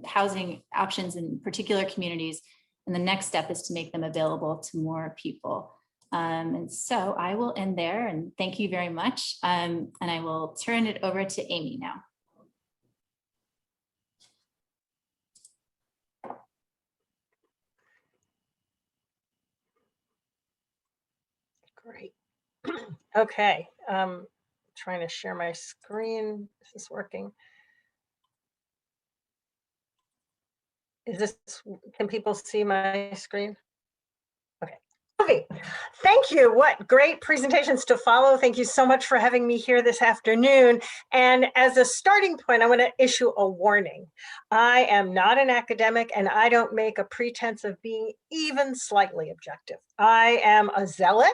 housing options in particular communities. And the next step is to make them available to more people. And so I will end there, and thank you very much. And I will turn it over to Amy now. Great. Okay, trying to share my screen. Is this working? Can people see my screen? Okay, thank you. What great presentations to follow. Thank you so much for having me here this afternoon. And as a starting point, I want to issue a warning. I am not an academic, and I don't make a pretense of being even slightly objective. I am a zealot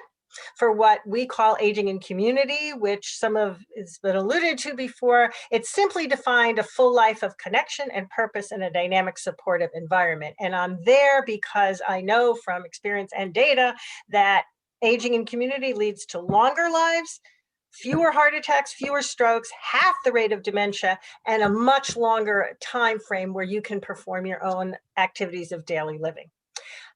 for what we call aging in community, which some of has been alluded to before. It's simply defined a full life of connection and purpose in a dynamic, supportive environment. And I'm there because I know from experience and data that aging in community leads to longer lives, fewer heart attacks, fewer strokes, half the rate of dementia, and a much longer time frame where you can perform your own activities of daily living.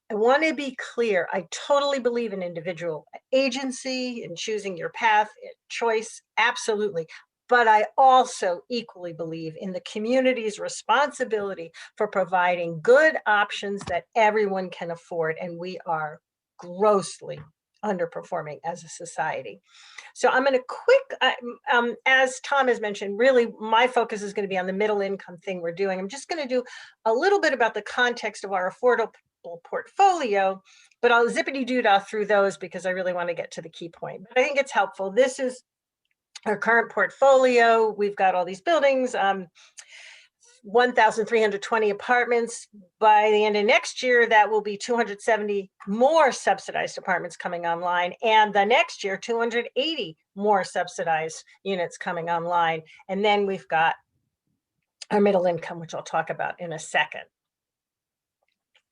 I want to be clear. I totally believe in individual agency and choosing your path, choice, absolutely. But I also equally believe in the community's responsibility for providing good options that everyone can afford. And we are grossly underperforming as a society. So I'm going to as Tom has mentioned, really my focus is going to be on the middle income thing we're doing. I'm just going to do a little bit about the context of our affordable portfolio, but I'll zippity-doo-dah through those because I really want to get to the key point. But I think it's helpful. This is our current portfolio. We've got all these buildings, 1,320 apartments. By the end of next year, that will be 270 more subsidized apartments coming online. And the next year, 280 more subsidized units coming online. And then we've got our middle income, which I'll talk about in a second.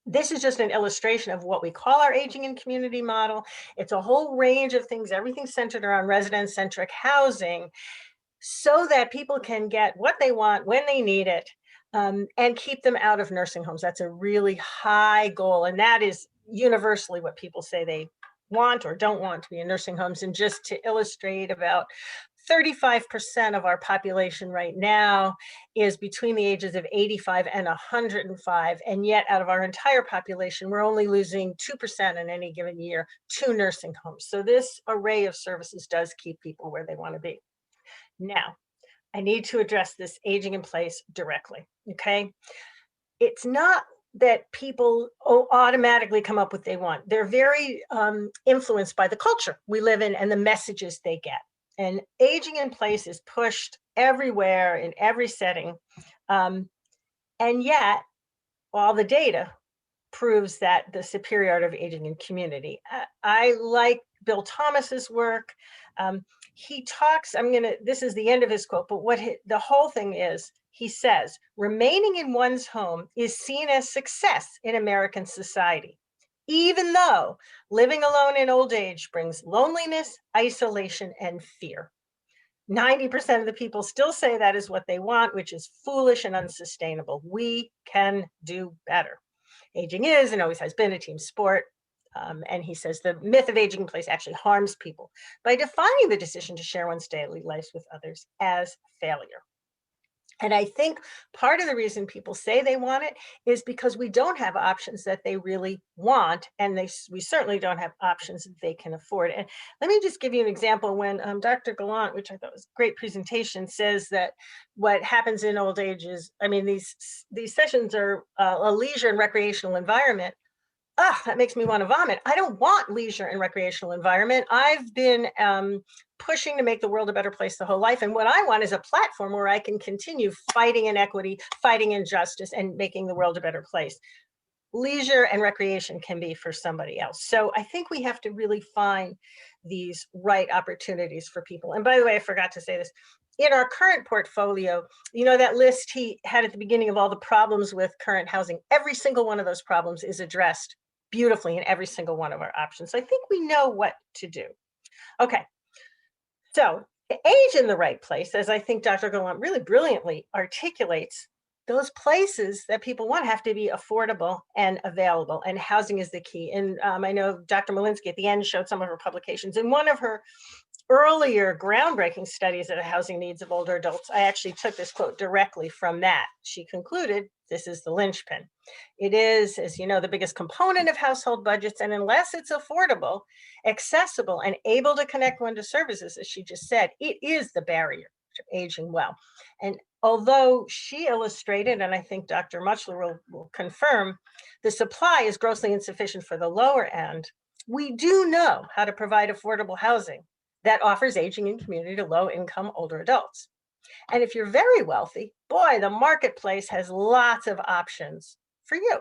This is just an illustration of what we call our aging in community model. It's a whole range of things, everything centered around resident-centric housing, so that people can get what they want when they need it, and keep them out of nursing homes. That's a really high goal, and that is universally what people say they want or don't want to be in nursing homes. And just to illustrate, about 35% of our population right now is between the ages of 85 and 105. And yet out of our entire population, we're only losing 2% in any given year to nursing homes. So this array of services does keep people where they want to be. Now, I need to address this aging in place directly, okay? It's not that people automatically come up with what they want. They're very influenced by the culture we live in and the messages they get. And aging in place is pushed everywhere in every setting. And yet, all the data proves that the superiority of aging in community. I like Bill Thomas's work. He talks, this is the end of his quote, but the whole thing is, he says, remaining in one's home is seen as success in American society, even though living alone in old age brings loneliness, isolation, and fear. 90% of the people still say that is what they want, which is foolish and unsustainable. We can do better. Aging is and always has been a team sport. And he says the myth of aging in place actually harms people by defining the decision to share one's daily life with others as failure. And I think part of the reason people say they want it is because we don't have options that they really want, and we certainly don't have options that they can afford. And let me just give you an example. When Dr. Gallant, which I thought was a great presentation, says that what happens in old age is, these sessions are a leisure and recreational environment. That makes me want to vomit. I don't want leisure and recreational environment. I've been pushing to make the world a better place the whole life. And what I want is a platform where I can continue fighting inequity, fighting injustice, and making the world a better place. Leisure and recreation can be for somebody else. So I think we have to really find these right opportunities for people. And by the way, I forgot to say this. In our current portfolio, that list he had at the beginning of all the problems with current housing, every single one of those problems is addressed beautifully in every single one of our options. So I think we know what to do. Okay, so age in the right place, as I think Dr. Gallant really brilliantly articulates, those places that people want have to be affordable and available, and housing is the key. And I know Dr. Malinsky at the end showed some of her publications. In one of her earlier groundbreaking studies of the housing needs of older adults, I actually took this quote directly from that. She concluded, this is the linchpin. It is, as you know, the biggest component of household budgets, and unless it's affordable, accessible, and able to connect one to services, as she just said, it is the barrier to aging well. And although she illustrated, and I think Dr. Muchler will confirm, the supply is grossly insufficient for the lower end, we do know how to provide affordable housing that offers aging in community to low-income older adults. And if you're very wealthy, boy, the marketplace has lots of options for you.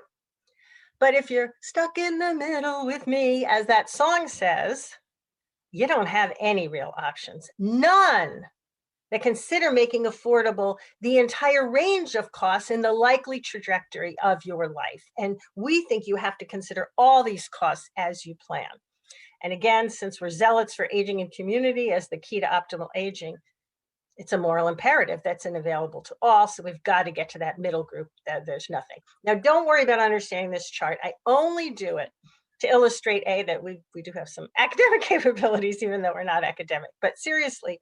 But if you're stuck in the middle with me, as that song says, you don't have any real options, none that consider making affordable the entire range of costs in the likely trajectory of your life. And we think you have to consider all these costs as you plan. And again, since we're zealots for aging in community as the key to optimal aging, it's a moral imperative that's unavailable to all. So we've got to get to that middle group that there's nothing. Now, don't worry about understanding this chart. I only do it to illustrate, A, that we do have some academic capabilities, even though we're not academic. But seriously,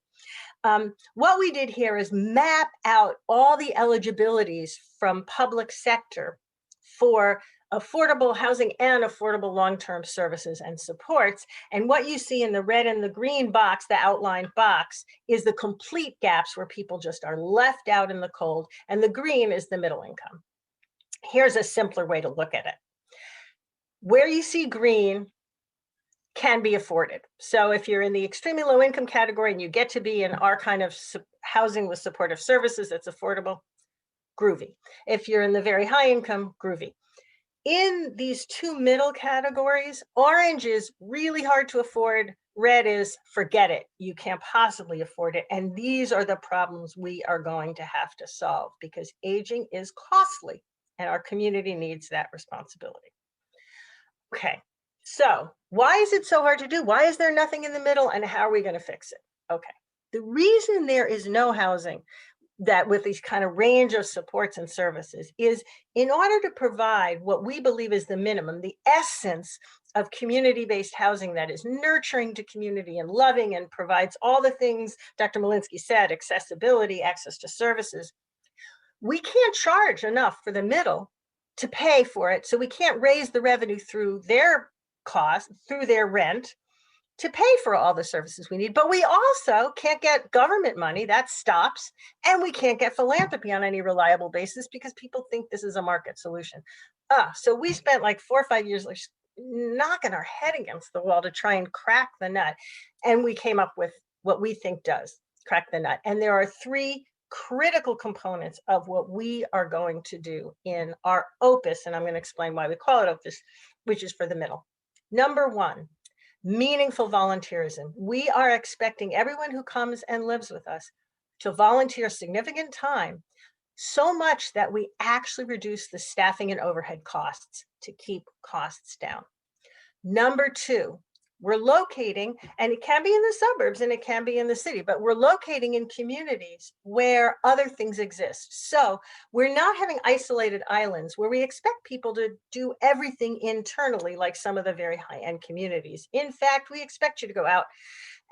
what we did here is map out all the eligibilities from public sector for affordable housing and affordable long-term services and supports. And what you see in the red and the green box, the outlined box, is the complete gaps where people just are left out in the cold. And the green is the middle income. Here's a simpler way to look at it. Where you see green can be afforded. So if you're in the extremely low income category and you get to be in our kind of housing with supportive services that's affordable, groovy. If you're in the very high income, groovy. In these two middle categories, orange is really hard to afford. Red is forget it. You can't possibly afford it. And these are the problems we are going to have to solve because aging is costly and our community needs that responsibility. Okay, so why is it so hard to do? Why is there nothing in the middle and how are we going to fix it? Okay, the reason there is no housing that with these kind of range of supports and services is in order to provide what we believe is the minimum, the essence of community-based housing that is nurturing to community and loving and provides all the things Dr. Malinsky said, accessibility, access to services. We can't charge enough for the middle to pay for it. So we can't raise the revenue through their cost, through their rent, to pay for all the services we need, but we also can't get government money, that stops, and we can't get philanthropy on any reliable basis because people think this is a market solution. So we spent like 4 or 5 years like knocking our head against the wall to try and crack the nut, and we came up with what we think does crack the nut. And there are 3 critical components of what we are going to do in our Opus, and I'm going to explain why we call it Opus, which is for the middle. Number 1, meaningful volunteerism. We are expecting everyone who comes and lives with us to volunteer significant time, so much that we actually reduce the staffing and overhead costs to keep costs down. Number 2, we're locating, and it can be in the suburbs and it can be in the city, but we're locating in communities where other things exist. So we're not having isolated islands where we expect people to do everything internally like some of the very high-end communities. In fact, we expect you to go out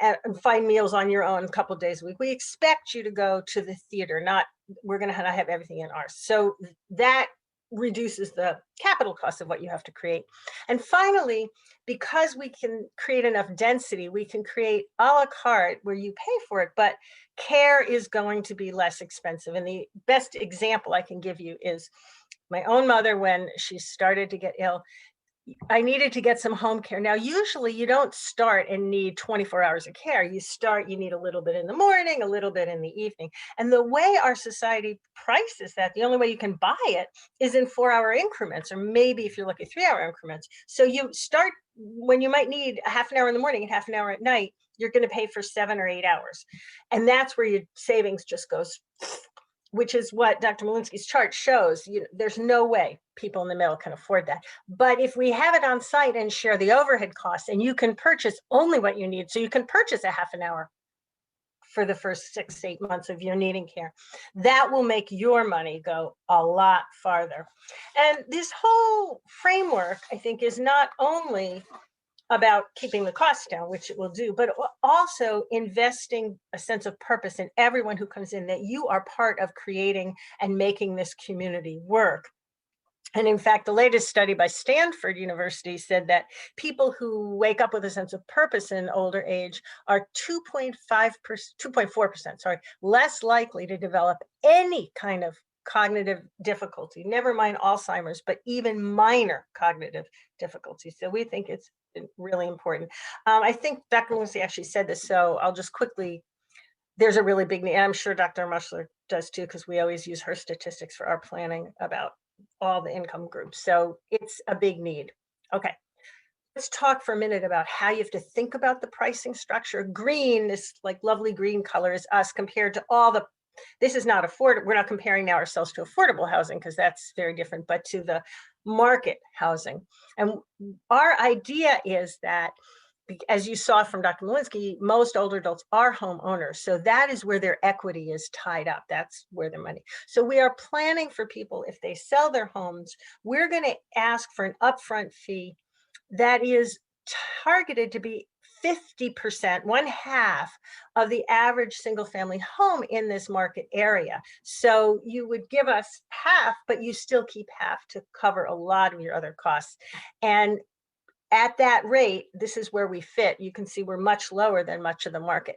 and find meals on your own a couple of days a week. We expect you to go to the theater, not we're going to have everything in ours. So that reduces the capital cost of what you have to create. And finally, because we can create enough density, we can create a la carte where you pay for it, but care is going to be less expensive. And the best example I can give you is my own mother. When she started to get ill, I needed to get some home care. Now, usually you don't start and need 24 hours of care. You need a little bit in the morning, a little bit in the evening. And the way our society prices that, the only way you can buy it is in 4-hour increments, or maybe if you're lucky, 3-hour increments. So you start when you might need a half an hour in the morning and half an hour at night, you're going to pay for 7 or 8 hours. And that's where your savings just goes, which is what Dr. Malinsky's chart shows. There's no way people in the middle can afford that. But if we have it on site and share the overhead costs, and you can purchase only what you need, so you can purchase a half an hour for the first 6 to 8 months of your needing care, that will make your money go a lot farther. And this whole framework, I think, is not only about keeping the costs down, which it will do, but also investing a sense of purpose in everyone who comes in, that you are part of creating and making this community work. And in fact, the latest study by Stanford University said that people who wake up with a sense of purpose in older age are 2.4% less likely to develop any kind of cognitive difficulty, never mind Alzheimer's, but even minor cognitive difficulties. So we think it's really important. I think Dr. Malinsky actually said this, so I'll just quickly, there's a really big need, and I'm sure Dr. Mushler does too, because we always use her statistics for our planning about all the income groups. So it's a big need. Okay, let's talk for a minute about how you have to think about the pricing structure. Green, this like lovely green color, is us compared to all the, this is not affordable. We're not comparing now ourselves to affordable housing because that's very different, but to the market housing. And our idea is that as you saw from Dr. Malinsky, most older adults are homeowners. So that is where their equity is tied up. That's where their money. So we are planning for people, if they sell their homes, we're going to ask for an upfront fee that is targeted to be 50%, 1/2 of the average single family home in this market area. So you would give us half, but you still keep half to cover a lot of your other costs. And at that rate, this is where we fit. You can see we're much lower than much of the market.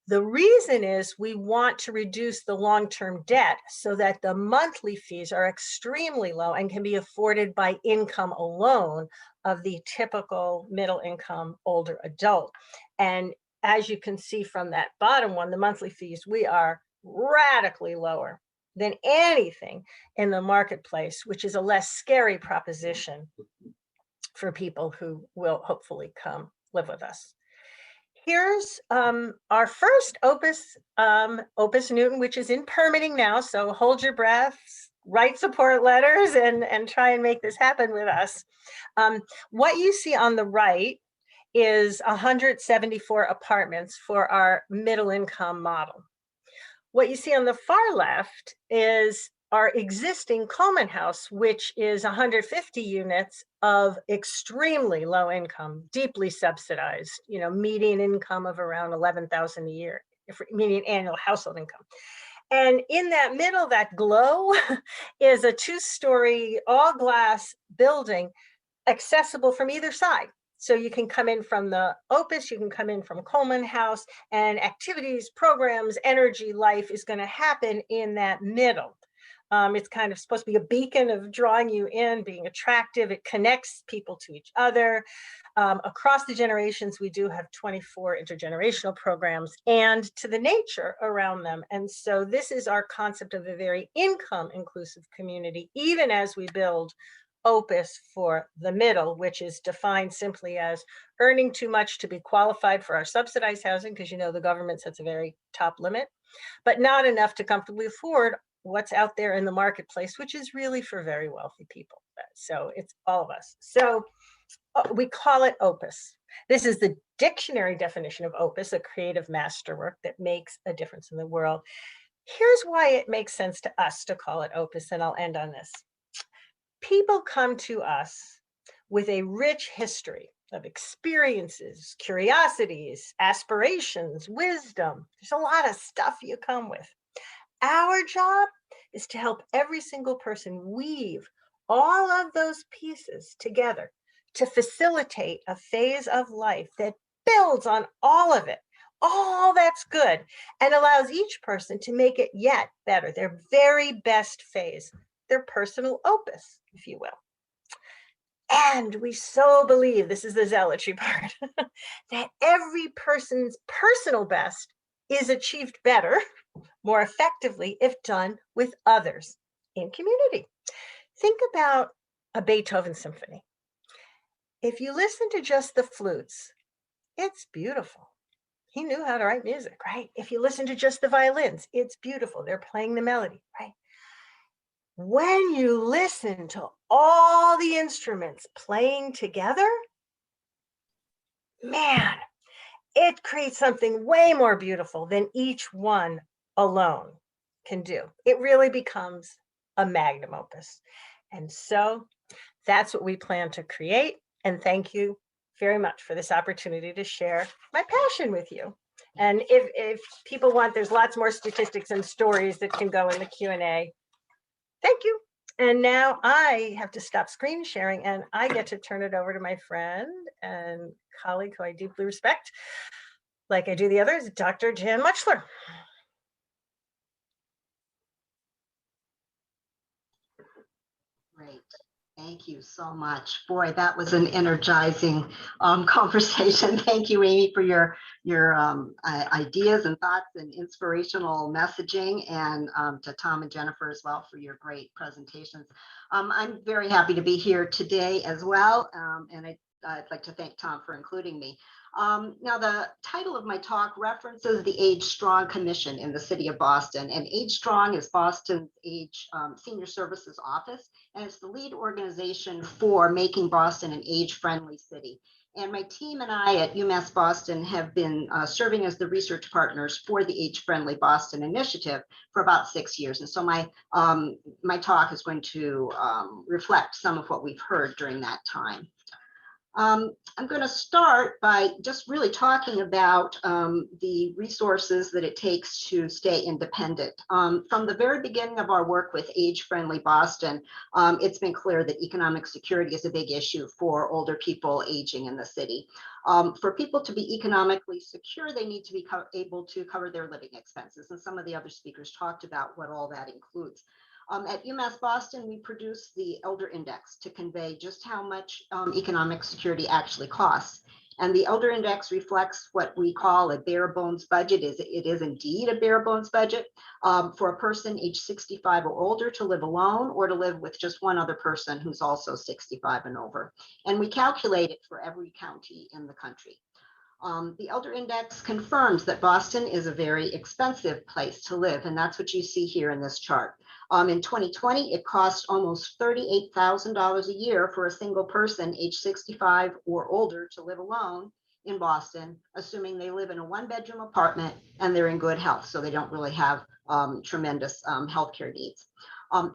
The reason is we want to reduce the long-term debt so that the monthly fees are extremely low and can be afforded by income alone of the typical middle income older adult. And as you can see from that bottom one, the monthly fees, we are radically lower than anything in the marketplace, which is a less scary proposition for people who will hopefully come live with us. Here's our first Opus, Opus Newton, which is in permitting now. So hold your breaths, write support letters, and try and make this happen with us. What you see on the right is 174 apartments for our middle income model. What you see on the far left is our existing Coleman House, which is 150 units of extremely low income, deeply subsidized, median income of around 11,000 a year, median annual household income. And in that middle, that glow is a 2-story all glass building, accessible from either side. So you can come in from the Opus, you can come in from Coleman House, and activities, programs, energy, life is going to happen in that middle. It's kind of supposed to be a beacon of drawing you in, being attractive. It connects people to each other. Across the generations, we do have 24 intergenerational programs and to the nature around them. And so this is our concept of a very income inclusive community, even as we build Opus for the middle, which is defined simply as earning too much to be qualified for our subsidized housing, because the government sets a very top limit, but not enough to comfortably afford what's out there in the marketplace, which is really for very wealthy people. So it's all of us. So we call it Opus. This is the dictionary definition of Opus, a creative masterwork that makes a difference in the world. Here's why it makes sense to us to call it Opus, and I'll end on this. People come to us with a rich history of experiences, curiosities, aspirations, wisdom. There's a lot of stuff you come with. Our job is to help every single person weave all of those pieces together to facilitate a phase of life that builds on all of it, all that's good, and allows each person to make it yet better, their very best phase, their personal opus, if you will. And we so believe, this is the zealotry part, that every person's personal best is achieved better, more effectively, if done with others in community. Think about a Beethoven symphony. If you listen to just the flutes, it's beautiful. He knew how to write music, right? If you listen to just the violins, it's beautiful. They're playing the melody, right? When you listen to all the instruments playing together, man, it creates something way more beautiful than each one alone can do. It really becomes a magnum opus. And so that's what we plan to create. And thank you very much for this opportunity to share my passion with you. And if people want, there's lots more statistics and stories that can go in the Q&A. Thank you. And now I have to stop screen sharing and I get to turn it over to my friend and colleague who I deeply respect, like I do the others, Dr. Jan Muchler. Great. Thank you so much. Boy, that was an energizing conversation. Thank you, Amy, for your ideas and thoughts and inspirational messaging, and to Tom and Jennifer as well for your great presentations. I'm very happy to be here today as well, and I'd like to thank Tom for including me. Now, the title of my talk references the Age Strong Commission in the city of Boston, and Age Strong is Boston's Senior Services Office, and it's the lead organization for making Boston an age-friendly city. And my team and I at UMass Boston have been serving as the research partners for the Age-Friendly Boston Initiative for about 6 years. And so my talk is going to reflect some of what we've heard during that time. I'm going to start by just really talking about the resources that it takes to stay independent. From the very beginning of our work with Age-Friendly Boston, it's been clear that economic security is a big issue for older people aging in the city. For people to be economically secure, they need to be able to cover their living expenses. And some of the other speakers talked about what all that includes. At UMass Boston, we produce the Elder Index to convey just how much economic security actually costs. And the Elder Index reflects what we call a bare bones budget. It is indeed a bare bones budget for a person age 65 or older to live alone or to live with just one other person who's also 65 and over. And we calculate it for every county in the country. The Elder Index confirms that Boston is a very expensive place to live, and that's what you see here in this chart. In 2020, it cost almost $38,000 a year for a single person age 65 or older to live alone in Boston, assuming they live in a one-bedroom apartment and they're in good health, so they don't really have tremendous healthcare needs.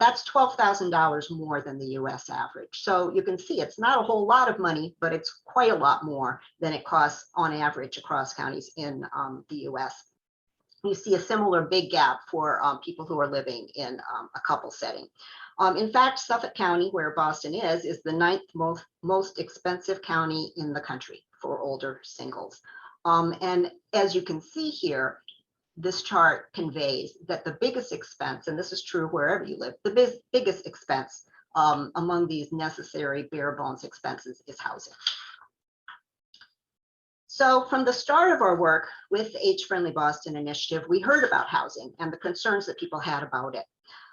That's $12,000 more than the US average. So you can see it's not a whole lot of money, but it's quite a lot more than it costs on average across counties in the US. You see a similar big gap for people who are living in a couple setting. In fact, Suffolk County, where Boston is the 9th most expensive county in the country for older singles. And as you can see here, this chart conveys that the biggest expense, and this is true wherever you live, the biggest expense among these necessary bare bones expenses is housing. So from the start of our work with the Age-Friendly Boston Initiative, we heard about housing and the concerns that people had about it.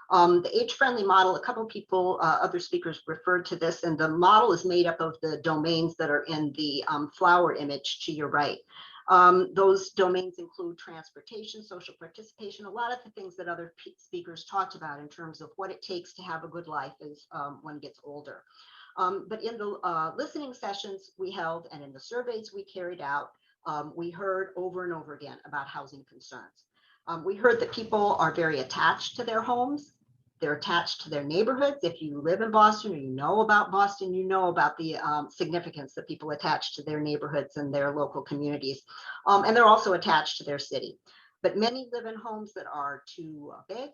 The age-friendly model, a couple of people, other speakers referred to this, and the model is made up of the domains that are in the flower image to your right. Those domains include transportation, social participation, a lot of the things that other speakers talked about in terms of what it takes to have a good life as one gets older. But in the listening sessions we held and in the surveys we carried out, we heard over and over again about housing concerns. We heard that people are very attached to their homes. They're attached to their neighborhoods. If you live in Boston or you know about Boston, you know about the significance that people attach to their neighborhoods and their local communities. And they're also attached to their city. But many live in homes that are too big.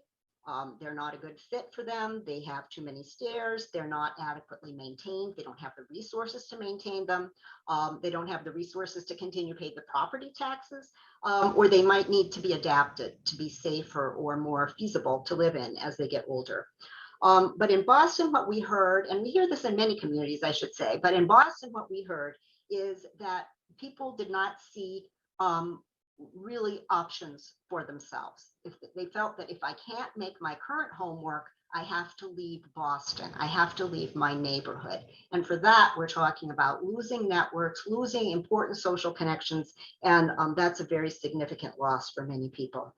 They're not a good fit for them. They have too many stairs. They're not adequately maintained. They don't have the resources to maintain them. They don't have the resources to continue to pay the property taxes, or they might need to be adapted to be safer or more feasible to live in as they get older. But in Boston, what we heard, and we hear this in many communities, I should say, but in Boston, what we heard is that people did not see really options for themselves. If they felt that if I can't make my current home work, I have to leave Boston. I have to leave my neighborhood. And for that, we're talking about losing networks, losing important social connections, and that's a very significant loss for many people.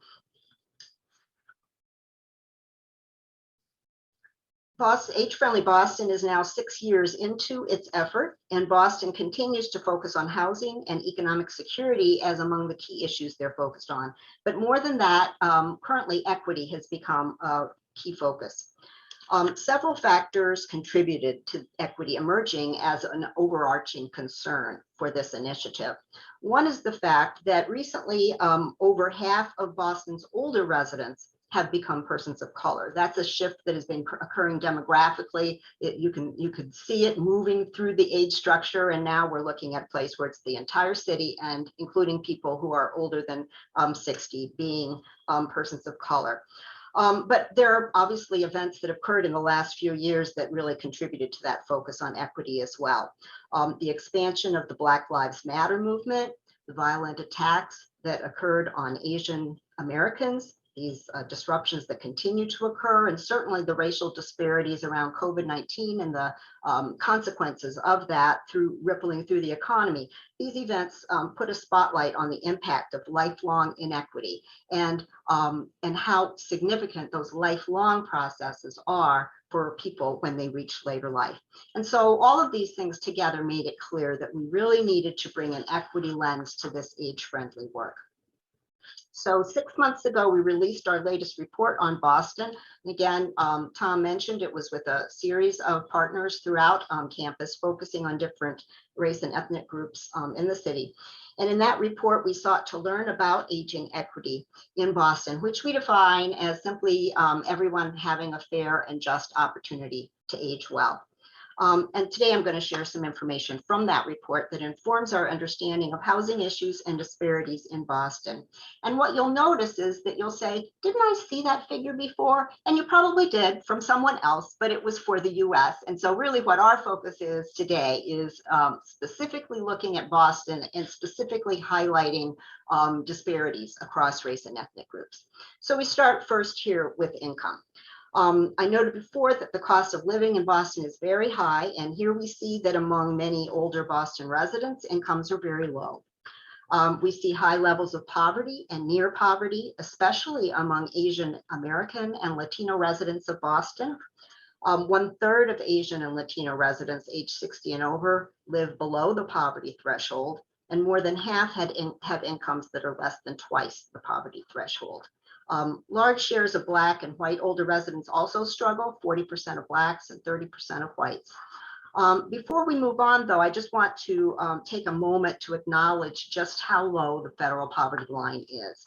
Age-Friendly Boston is now 6 years into its effort, and Boston continues to focus on housing and economic security as among the key issues they're focused on. But more than that, currently equity has become a key focus. Several factors contributed to equity emerging as an overarching concern for this initiative. One is the fact that recently over half of Boston's older residents have become persons of color. That's a shift that has been occurring demographically. You could see it moving through the age structure, and now we're looking at a place where it's the entire city and including people who are older than 60 being persons of color. But there are obviously events that occurred in the last few years that really contributed to that focus on equity as well. The expansion of the Black Lives Matter movement, the violent attacks that occurred on Asian Americans disruptions that continue to occur, and certainly the racial disparities around COVID-19 and the consequences of that rippling through the economy. These events put a spotlight on the impact of lifelong inequity and how significant those lifelong processes are for people when they reach later life. And so all of these things together made it clear that we really needed to bring an equity lens to this age-friendly work. So 6 months ago, we released our latest report on Boston. Again, Tom mentioned it was with a series of partners throughout campus, focusing on different race and ethnic groups in the city. And in that report, we sought to learn about aging equity in Boston, which we define as simply everyone having a fair and just opportunity to age well. And today I'm going to share some information from that report that informs our understanding of housing issues and disparities in Boston. And what you'll notice is that you'll say, didn't I see that figure before? And you probably did from someone else, but it was for the US. And so really what our focus is today is specifically looking at Boston and specifically highlighting disparities across race and ethnic groups. So we start first here with income. I noted before that the cost of living in Boston is very high, and here we see that among many older Boston residents, incomes are very low. We see high levels of poverty and near poverty, especially among Asian American and Latino residents of Boston. 1/3 of Asian and Latino residents age 60 and over live below the poverty threshold, and more than half have incomes that are less than twice the poverty threshold. Large shares of Black and white older residents also struggle, 40% of Blacks and 30% of whites. Before we move on, though, I just want to take a moment to acknowledge just how low the federal poverty line is.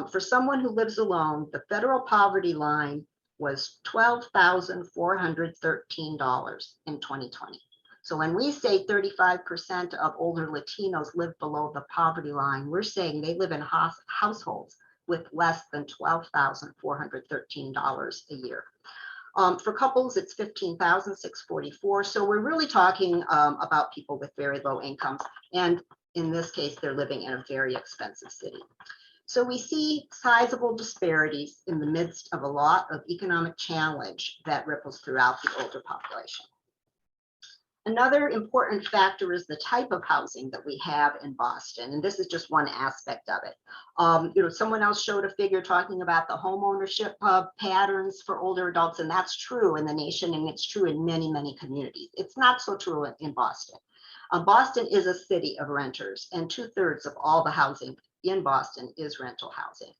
For someone who lives alone, the federal poverty line was $12,413 in 2020. So when we say 35% of older Latinos live below the poverty line, we're saying they live in households with less than $12,413 a year. For couples, it's $15,644. So we're really talking about people with very low incomes. And in this case, they're living in a very expensive city. So we see sizable disparities in the midst of a lot of economic challenge that ripples throughout the older population. Another important factor is the type of housing that we have in Boston, and this is just one aspect of it. Someone else showed a figure talking about the homeownership patterns for older adults, and that's true in the nation, and it's true in many, many communities. It's not so true in Boston. Boston is a city of renters, and 2/3 of all the housing in Boston is rental housing.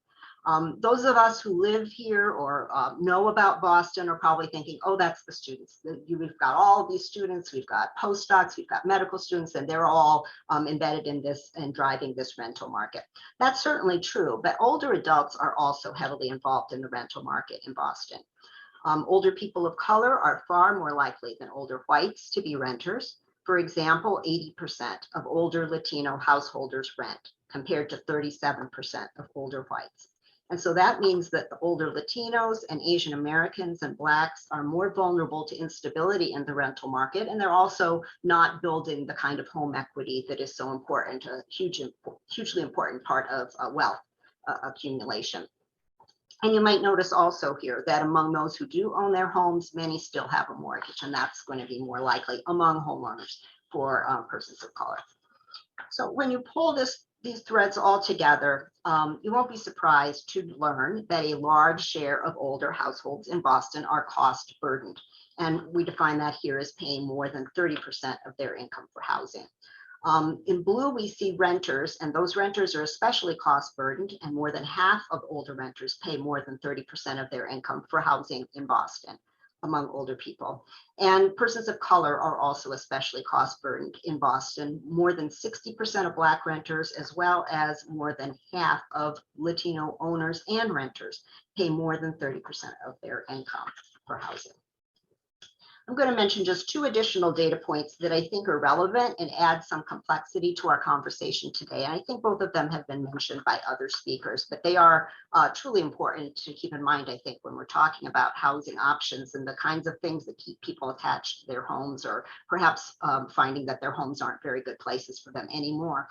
Those of us who live here or know about Boston are probably thinking, oh, that's the students. We've got all these students, we've got postdocs, we've got medical students, and they're all embedded in this and driving this rental market. That's certainly true, but older adults are also heavily involved in the rental market in Boston. Older people of color are far more likely than older whites to be renters. For example, 80% of older Latino householders rent, compared to 37% of older whites. And so that means that the older Latinos and Asian Americans and Blacks are more vulnerable to instability in the rental market, and they're also not building the kind of home equity that is so important, a hugely important part of wealth accumulation. And you might notice also here that among those who do own their homes, many still have a mortgage, and that's going to be more likely among homeowners for persons of color. So when you pull these threads all together, you won't be surprised to learn that a large share of older households in Boston are cost burdened. And we define that here as paying more than 30% of their income for housing. In blue, we see renters, and those renters are especially cost burdened, and more than half of older renters pay more than 30% of their income for housing in Boston among older people. And persons of color are also especially cost burdened in Boston. More than 60% of Black renters, as well as more than half of Latino owners and renters, pay more than 30% of their income for housing. I'm going to mention just 2 additional data points that I think are relevant and add some complexity to our conversation today. And I think both of them have been mentioned by other speakers, but they are truly important to keep in mind, I think, when we're talking about housing options and the kinds of things that keep people attached to their homes, or perhaps finding that their homes aren't very good places for them anymore.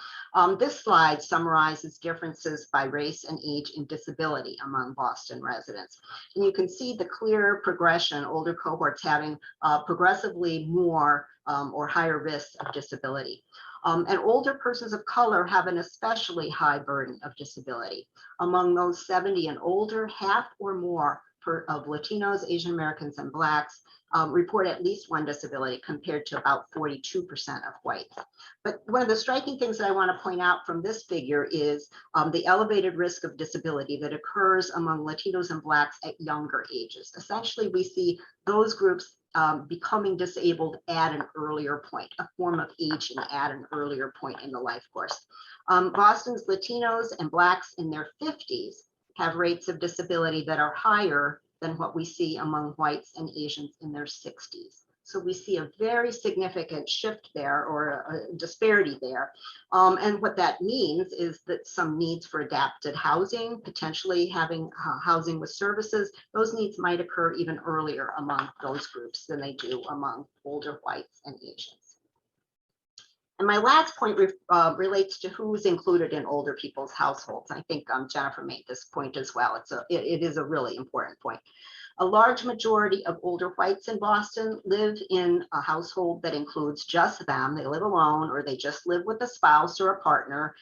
This slide summarizes differences by race and age and disability among Boston residents. And you can see the clear progression, older cohorts having progressively more or higher risks of disability. And older persons of color have an especially high burden of disability. Among those 70 and older, half or more of Latinos, Asian Americans, and Blacks report at least one disability, compared to about 42% of whites. But one of the striking things that I want to point out from this figure is the elevated risk of disability that occurs among Latinos and Blacks at younger ages. Essentially, we see those groups becoming disabled at an earlier point, a form of aging at an earlier point in the life course. Boston's Latinos and Blacks in their 50s have rates of disability that are higher than what we see among whites and Asians in their 60s. So we see a very significant shift there, or a disparity there. And what that means is that some needs for adapted housing, potentially having housing with services, those needs might occur even earlier among those groups than they do among older whites and Asians. And my last point relates to who's included in older people's households. I think Jennifer made this point as well. It is a really important point. A large majority of older whites in Boston live in a household that includes just them. They live alone, or they just live with a spouse or a partner.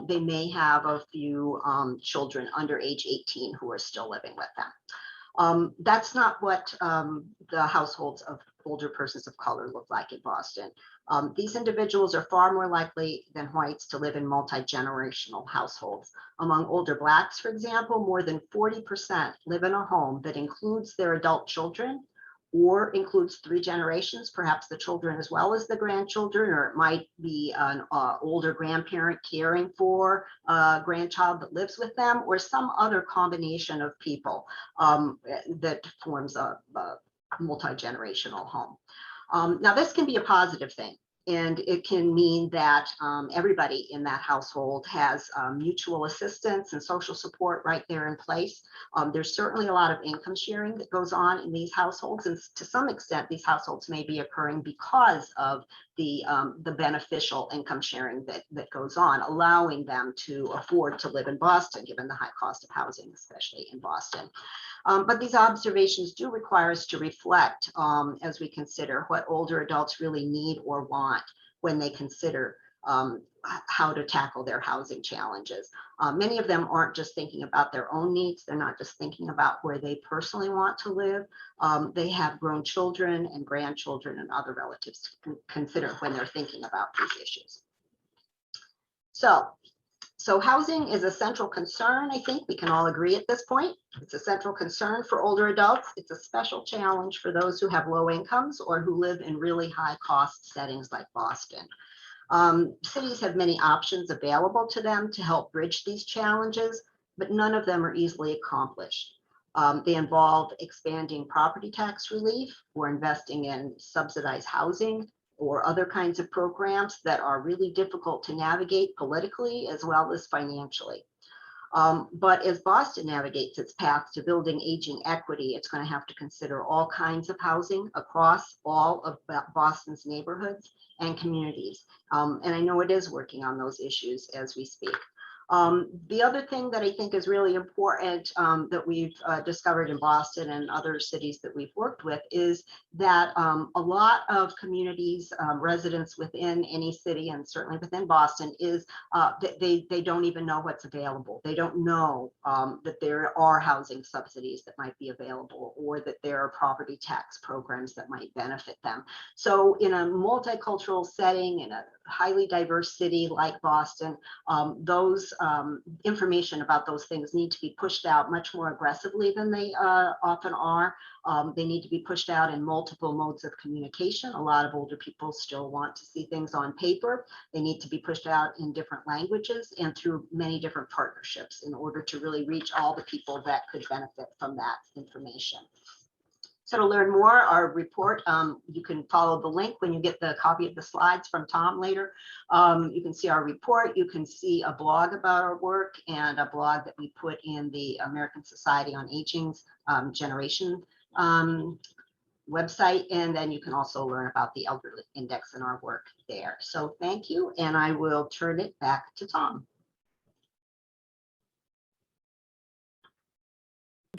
They may have a few children under age 18 who are still living with them. That's not what the households of older persons of color look like in Boston. These individuals are far more likely than whites to live in multi-generational households. Among older Blacks, for example, more than 40% live in a home that includes their adult children, or includes 3 generations, perhaps the children as well as the grandchildren, or it might be an older grandparent caring for a grandchild that lives with them, or some other combination of people that forms a multi-generational home. Now, this can be a positive thing, and it can mean that everybody in that household has mutual assistance and social support right there in place. There's certainly a lot of income sharing that goes on in these households, and to some extent, these households may be occurring because of the beneficial income sharing that goes on, allowing them to afford to live in Boston, given the high cost of housing, especially in Boston. But these observations do require us to reflect as we consider what older adults really need or want when they consider how to tackle their housing challenges. Many of them aren't just thinking about their own needs. They're not just thinking about where they personally want to live. They have grown children and grandchildren and other relatives to consider when they're thinking about these issues. So housing is a central concern. I think we can all agree at this point. It's a central concern for older adults. It's a special challenge for those who have low incomes or who live in really high cost settings like Boston. Cities have many options available to them to help bridge these challenges, but none of them are easily accomplished. They involve expanding property tax relief or investing in subsidized housing, or other kinds of programs that are really difficult to navigate politically as well as financially. But as Boston navigates its path to building aging equity, it's going to have to consider all kinds of housing across all of Boston's neighborhoods and communities. And I know it is working on those issues as we speak. The other thing that I think is really important that we've discovered in Boston and other cities that we've worked with is that a lot of communities, residents within any city and certainly within Boston, is that they don't even know what's available. They don't know that there are housing subsidies that might be available, or that there are property tax programs that might benefit them. So in a multicultural setting, in a highly diverse city like Boston, those information about those things need to be pushed out much more aggressively than they often are. They need to be pushed out in multiple modes of communication. A lot of older people still want to see things on paper. They need to be pushed out in different languages and through many different partnerships in order to really reach all the people that could benefit from that information. So to learn more, our report, you can follow the link when you get the copy of the slides from Tom later. You can see our report. You can see a blog about our work and a blog that we put in the American Society on Aging's Generation website. And then you can also learn about the Elder Index and our work there. So thank you. And I will turn it back to Tom.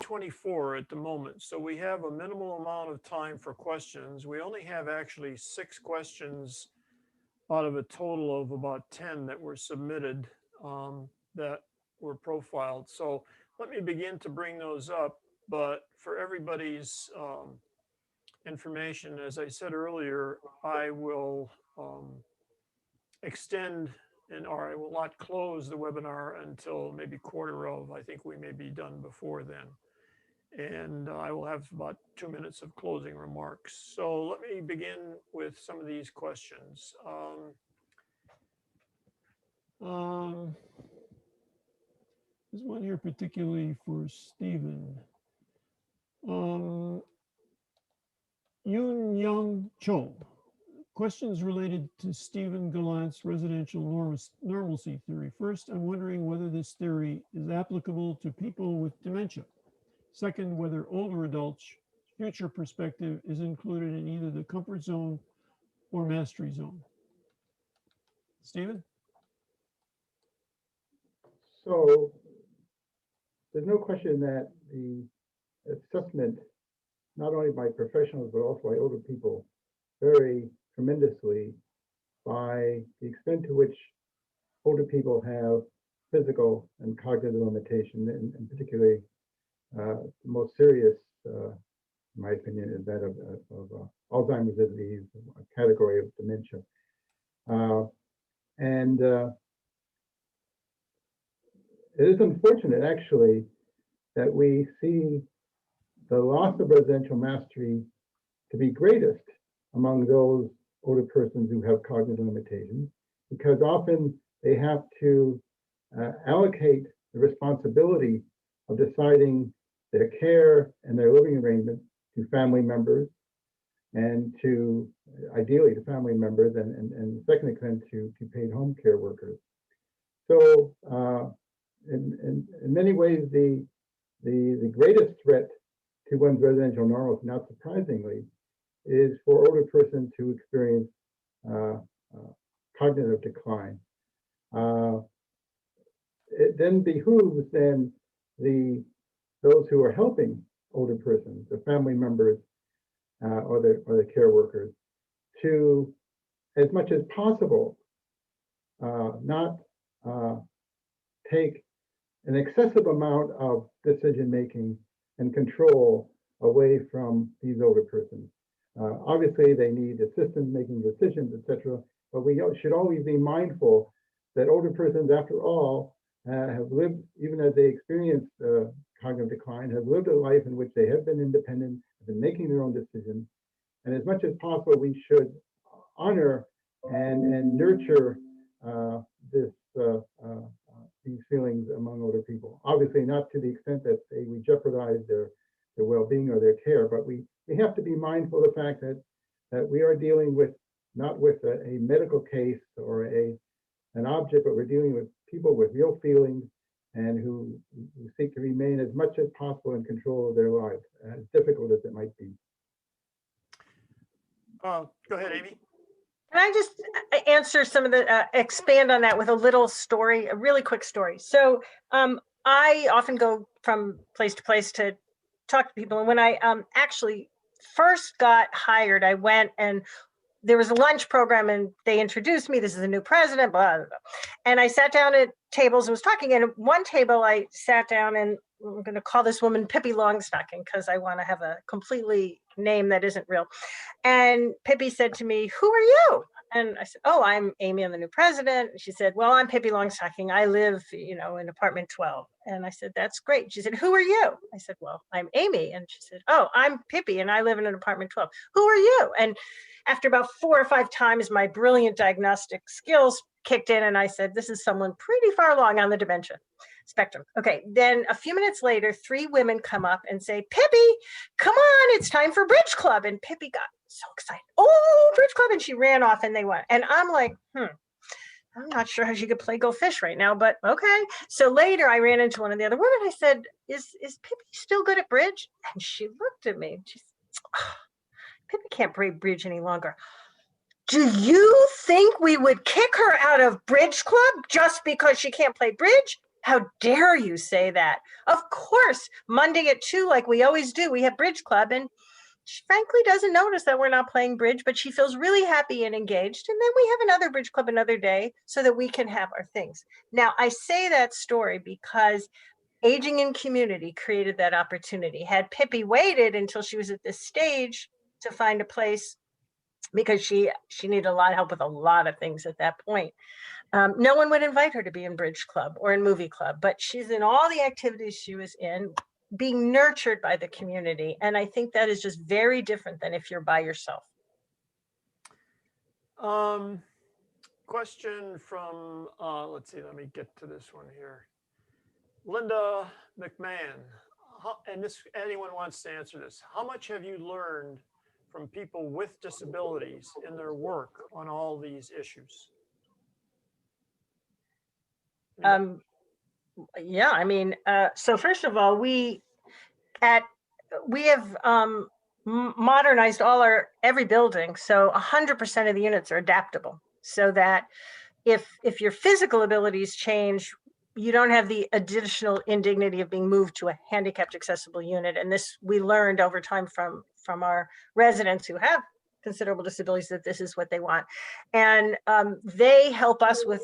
24 at the moment, so we have a minimal amount of time for questions. We only have actually 6 questions out of a total of about 10 that were submitted, that were profiled. So let me begin to bring those up, but for everybody's information, as I said earlier, I will extend or I will not close the webinar until maybe quarter of. I think we may be done before then. And I will have about 2 minutes of closing remarks. So let me begin with some of these questions. There's one here particularly for Stephen. Yoon Young Cho. Questions related to Stephen Gallant's residential normalcy theory. First, I'm wondering whether this theory is applicable to people with dementia. Second, whether older adults' future perspective is included in either the comfort zone or mastery zone. Stephen? So there's no question that the assessment, not only by professionals, but also by older people, vary tremendously by the extent to which older people have physical and cognitive limitation, and particularly the most serious, in my opinion, is that of Alzheimer's disease, a category of dementia. It is unfortunate, actually, that we see the loss of residential mastery to be greatest among those older persons who have cognitive limitations, because often they have to allocate the responsibility of deciding their care and their living arrangement to family members, and to ideally to family members, and second extent to paid home care workers. So in many ways, the greatest threat to one's residential normalcy, not surprisingly, is for older persons to experience cognitive decline. It then behooves those who are helping older persons, the family members or the care workers, to, as much as possible, not take an excessive amount of decision making and control away from these older persons. Obviously, they need assistance making decisions, etc. But we should always be mindful that older persons, after all, have lived, even as they experience cognitive decline, have lived a life in which they have been independent, have been making their own decisions. And as much as possible, we should honor and nurture these feelings among older people. Obviously, not to the extent that we jeopardize their well-being or their care, but we have to be mindful of the fact that we are dealing with, not with a medical case or an object, but we're dealing with people with real feelings and who seek to remain as much as possible in control of their lives, as difficult as it might be. Go ahead, Amy. Can I just answer some of the, expand on that with a little story, a really quick story. So I often go from place to place to talk to people. And when I actually first got hired, I went and there was a lunch program and they introduced me. This is a new president, blah, blah, blah. And I sat down at tables and was talking. And at one table, I sat down, and I'm going to call this woman Pippi Longstocking because I want to have a completely name that isn't real. And Pippi said to me, "Who are you?" And I said, "Oh, I'm Amy. I'm the new president." And she said, "Well, I'm Pippi Longstocking. I live, in apartment 12. And I said, "That's great." She said, "Who are you?" I said, "Well, I'm Amy." And she said, "Oh, I'm Pippi and I live in an apartment 12. Who are you?" And after about 4 or 5 times, my brilliant diagnostic skills kicked in and I said, "This is someone pretty far along on the dementia." spectrum. Okay, then a few minutes later, 3 women come up and say, Pippi, come on, it's time for Bridge Club. And Pippi got so excited. Oh, Bridge Club. And she ran off and they went. And I'm like, I'm not sure how she could play Go Fish right now, but okay. So later I ran into one of the other women. I said, is Pippi still good at bridge? And she looked at me. She said, oh, Pippi can't play bridge any longer. Do you think we would kick her out of Bridge Club just because she can't play bridge? How dare you say that? Of course, Monday at 2, like we always do, we have Bridge Club, and she frankly doesn't notice that we're not playing bridge, but she feels really happy and engaged. And then we have another Bridge Club another day so that we can have our things. Now, I say that story because aging in community created that opportunity. Had Pippi waited until she was at this stage to find a place, because she needed a lot of help with a lot of things at that point, no one would invite her to be in Bridge Club or in Movie Club, but she's in all the activities she was in, being nurtured by the community. And I think that is just very different than if you're by yourself. Question from, let's see, let me get to this one here. Linda McMahon, and this, anyone wants to answer this. How much have you learned from people with disabilities in their work on all these issues? Yeah, I mean, so first of all, we have modernized every building. So 100% of the units are adaptable, so that if your physical abilities change, you don't have the additional indignity of being moved to a handicapped accessible unit. And this we learned over time from our residents who have considerable disabilities, that this is what they want. And they help us with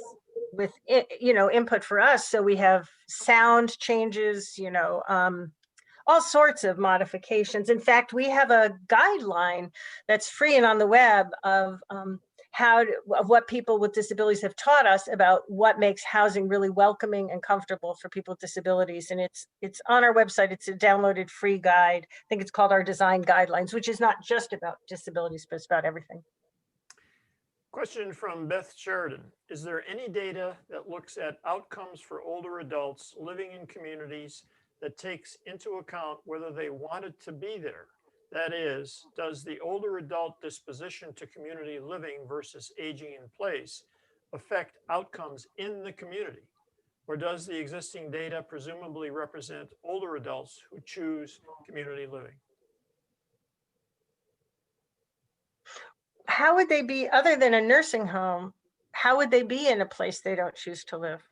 input for us. So we have sound changes, all sorts of modifications. In fact, we have a guideline that's free and on the web of what people with disabilities have taught us about what makes housing really welcoming and comfortable for people with disabilities. And it's on our website. It's a downloaded free guide. I think it's called our design guidelines, which is not just about disabilities, but it's about everything. Question from Beth Sheridan. Is there any data that looks at outcomes for older adults living in communities that takes into account whether they wanted to be there? That is, does the older adult disposition to community living versus aging in place affect outcomes in the community? Or does the existing data presumably represent older adults who choose community living? How would they be, other than a nursing home, how would they be in a place they don't choose to live?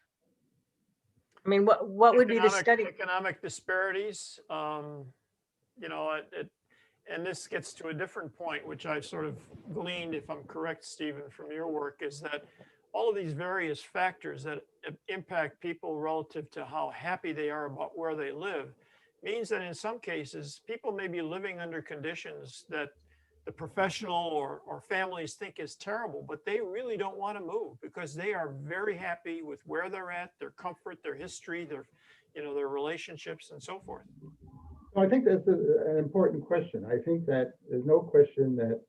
I mean, what would be the study? Economic disparities, and this gets to a different point, which I've sort of gleaned, if I'm correct, Stephen, from your work, is that all of these various factors that impact people relative to how happy they are about where they live means that in some cases, people may be living under conditions that the professional or families think is terrible, but they really don't want to move because they are very happy with where they're at, their comfort, their history, their relationships, and so forth. Well, I think that's an important question. I think that there's no question that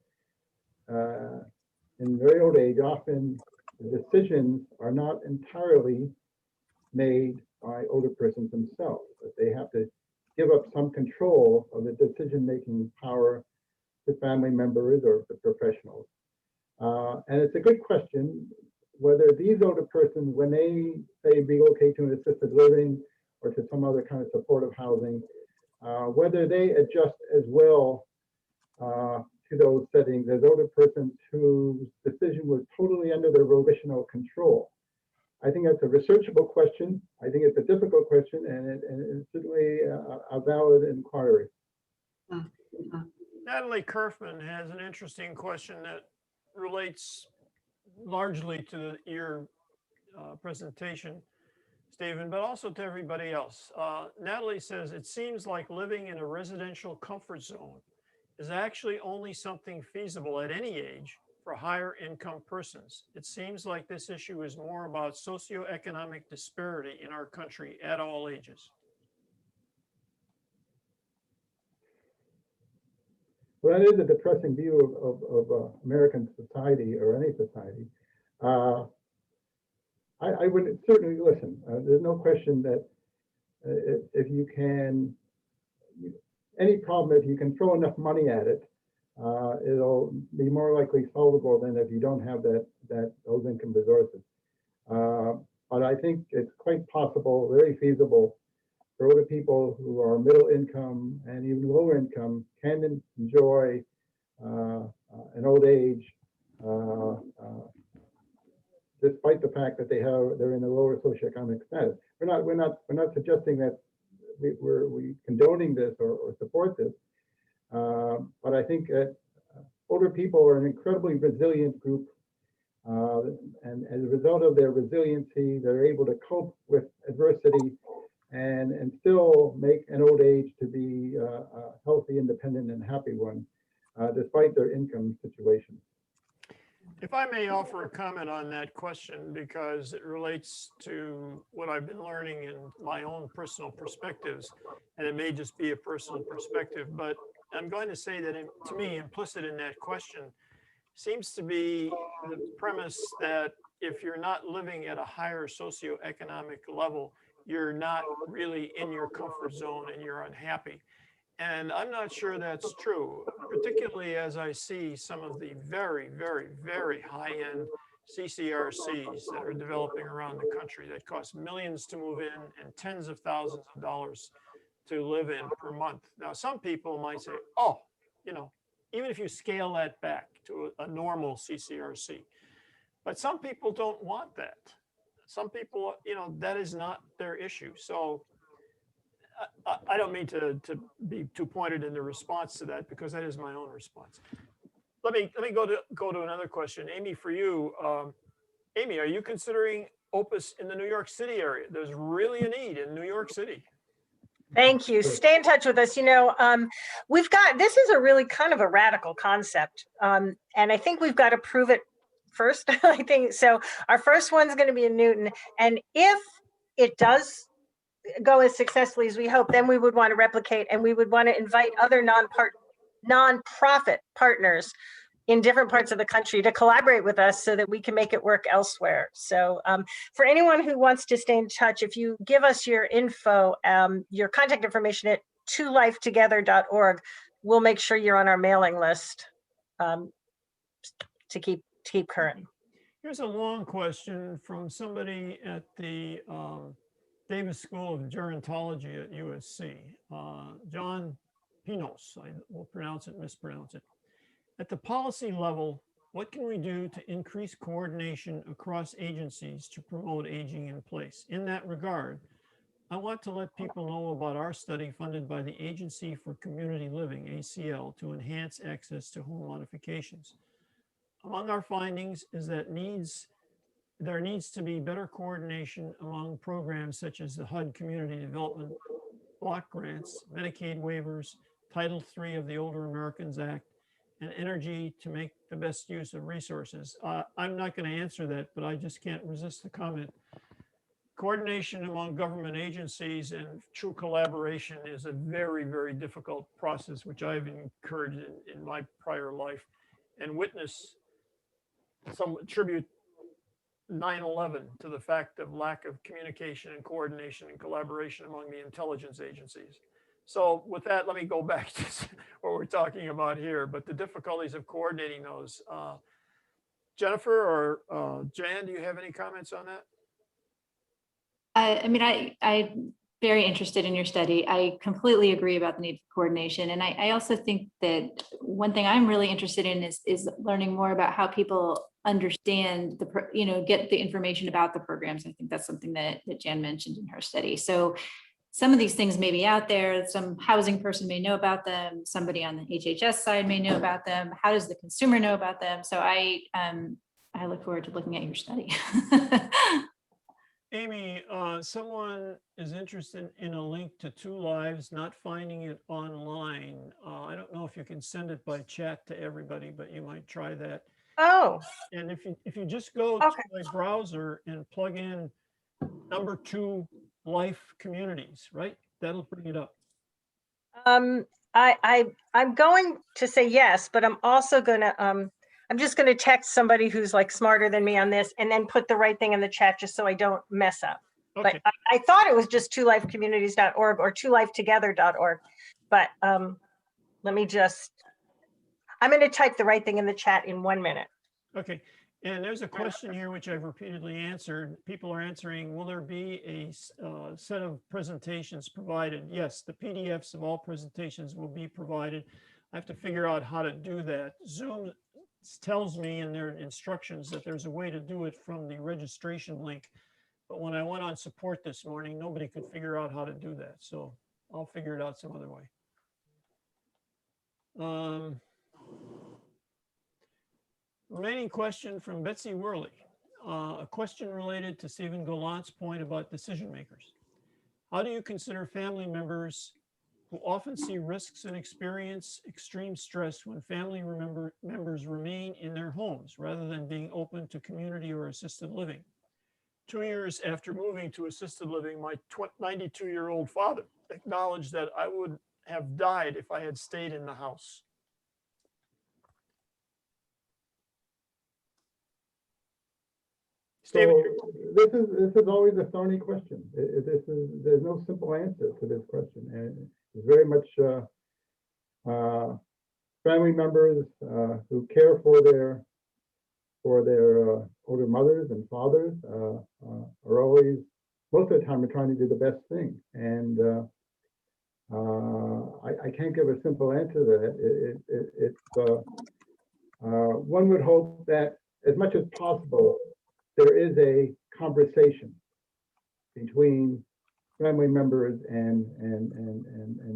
in very old age, often the decisions are not entirely made by older persons themselves, that they have to give up some control of the decision-making power to family members or to professionals. And it's a good question whether these older persons, when they say relocate to an assisted living or to some other kind of supportive housing, whether they adjust as well to those settings as older persons whose decision was totally under their volitional control. I think that's a researchable question. I think it's a difficult question, and it's certainly a valid inquiry. Natalie Kerfman has an interesting question that relates largely to your presentation, Stephen, but also to everybody else. Natalie says, it seems like living in a residential comfort zone is actually only something feasible at any age for higher income persons. It seems like this issue is more about socioeconomic disparity in our country at all ages. Well, that is a depressing view of American society or any society. I would certainly listen. There's no question that if you can, any problem, if you can throw enough money at it, it'll be more likely solvable than if you don't have those income resources. But I think it's quite possible, very feasible, for older people who are middle income and even lower income can enjoy an old age, despite the fact that they're in a lower socioeconomic status. We're not suggesting that we're condoning this or support this, but I think that older people are an incredibly resilient group, and as a result of their resiliency, they're able to cope with adversity and still make an old age to be a healthy, independent, and happy one, despite their income situation. If I may offer a comment on that question, because it relates to what I've been learning in my own personal perspectives, and it may just be a personal perspective, but I'm going to say that to me, implicit in that question seems to be the premise that if you're not living at a higher socioeconomic level, you're not really in your comfort zone and you're unhappy. And I'm not sure that's true, particularly as I see some of the very, very, very high-end CCRCs that are developing around the country that cost millions to move in and tens of thousands of dollars to live in per month. Now, some people might say, oh, even if you scale that back to a normal CCRC, but some people don't want that. Some people, that is not their issue. So I don't mean to be too pointed in the response to that, because that is my own response. Let me go to another question. Amy, for you, Amy, are you considering Opus in the New York City area? There's really a need in New York City. Thank you. Stay in touch with us. This is a really kind of a radical concept. And I think we've got to prove it first. I think so. Our first one's going to be in Newton. And if it does go as successfully as we hope, then we would want to replicate, and we would want to invite other nonprofit partners in different parts of the country to collaborate with us so that we can make it work elsewhere. So for anyone who wants to stay in touch, if you give us your info, your contact information at twolifetogether.org, we'll make sure you're on our mailing list to keep current. Here's a long question from somebody at the Davis School of Gerontology at USC. John Pinos, I will mispronounce it. At the policy level, what can we do to increase coordination across agencies to promote aging in place? In that regard, I want to let people know about our study funded by the Agency for Community Living, ACL, to enhance access to home modifications. Among our findings is that there needs to be better coordination among programs such as the HUD Community Development Block Grants, Medicaid waivers, Title III of the Older Americans Act, and energy to make the best use of resources. I'm not going to answer that, but I just can't resist the comment. Coordination among government agencies and true collaboration is a very, very difficult process, which I've encouraged in my prior life, and witness some attribute 9/11 to the fact of lack of communication and coordination and collaboration among the intelligence agencies. So with that, let me go back to what we're talking about here, but the difficulties of coordinating those. Jennifer or Jan, do you have any comments on that? I'm very interested in your study. I completely agree about the need for coordination. And I also think that one thing I'm really interested in is learning more about how people understand get the information about the programs. I think that's something that Jan mentioned in her study. So some of these things may be out there. Some housing person may know about them. Somebody on the HHS side may know about them. How does the consumer know about them? So I look forward to looking at your study. Amy, someone is interested in a link to Two Lives, not finding it online. I don't know if you can send it by chat to everybody, but you might try that. Oh. And if you just go to a browser and plug in number 2 life communities, right? That'll bring it up. I'm going to say yes, but I'm also going to I'm just going to text somebody who's like smarter than me on this and then put the right thing in the chat just so I don't mess up. Okay. But I thought it was just twolifecommunities.org or twolifetogether.org. But let me just, I'm going to type the right thing in the chat in 1 minute. Okay. And there's a question here, which I've repeatedly answered. People are answering, will there be a set of presentations provided? Yes, the PDFs of all presentations will be provided. I have to figure out how to do that. Zoom tells me in their instructions that there's a way to do it from the registration link. But when I went on support this morning, nobody could figure out how to do that. So I'll figure it out some other way. Remaining question from Betsy Worley. A question related to Stephen Gallant's point about decision makers. How do you consider family members who often see risks and experience extreme stress when family members remain in their homes rather than being open to community or assisted living? 2 years after moving to assisted living, my 92-year-old father acknowledged that I would have died if I had stayed in the house. Stephen, So this is always a thorny question. There's no simple answer to this question, and it's very much family members who care for their older mothers and fathers are always, most of the time, are trying to do the best thing. And I can't give a simple answer to that. One would hope that as much as possible, there is a conversation between family members and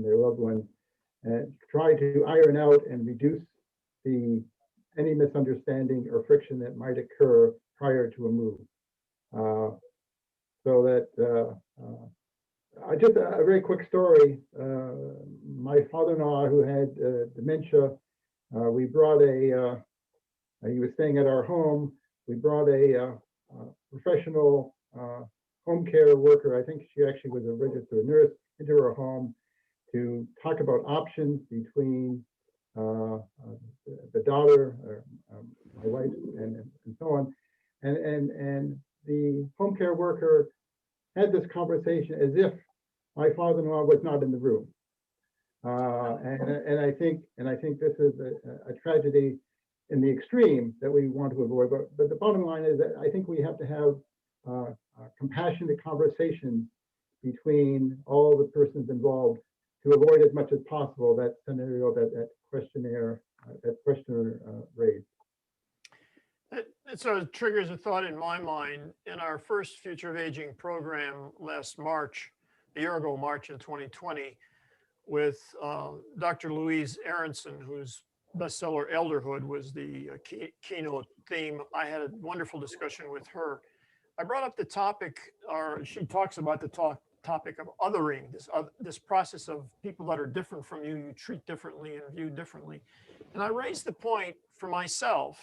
their loved ones, and try to iron out and reduce any misunderstanding or friction that might occur prior to a move. So that just a very quick story. My father-in-law, who had dementia, we brought he was staying at our home. We brought a professional home care worker. I think she actually was a registered nurse into her home to talk about options between the daughter, my wife, and so on. And the home care worker had this conversation as if my father-in-law was not in the room. And I think this is a tragedy in the extreme that we want to avoid. But the bottom line is that I think we have to have compassionate conversations between all the persons involved to avoid as much as possible that scenario that questioner raised. It sort of triggers a thought in my mind. In our first Future of Aging program last March, a year ago, March in 2020, with Dr. Louise Aronson, whose bestseller Elderhood was the keynote theme. I had a wonderful discussion with her. I brought up the topic, or she talks about the topic of othering, this process of people that are different from you, you treat differently and view differently. And I raised the point for myself,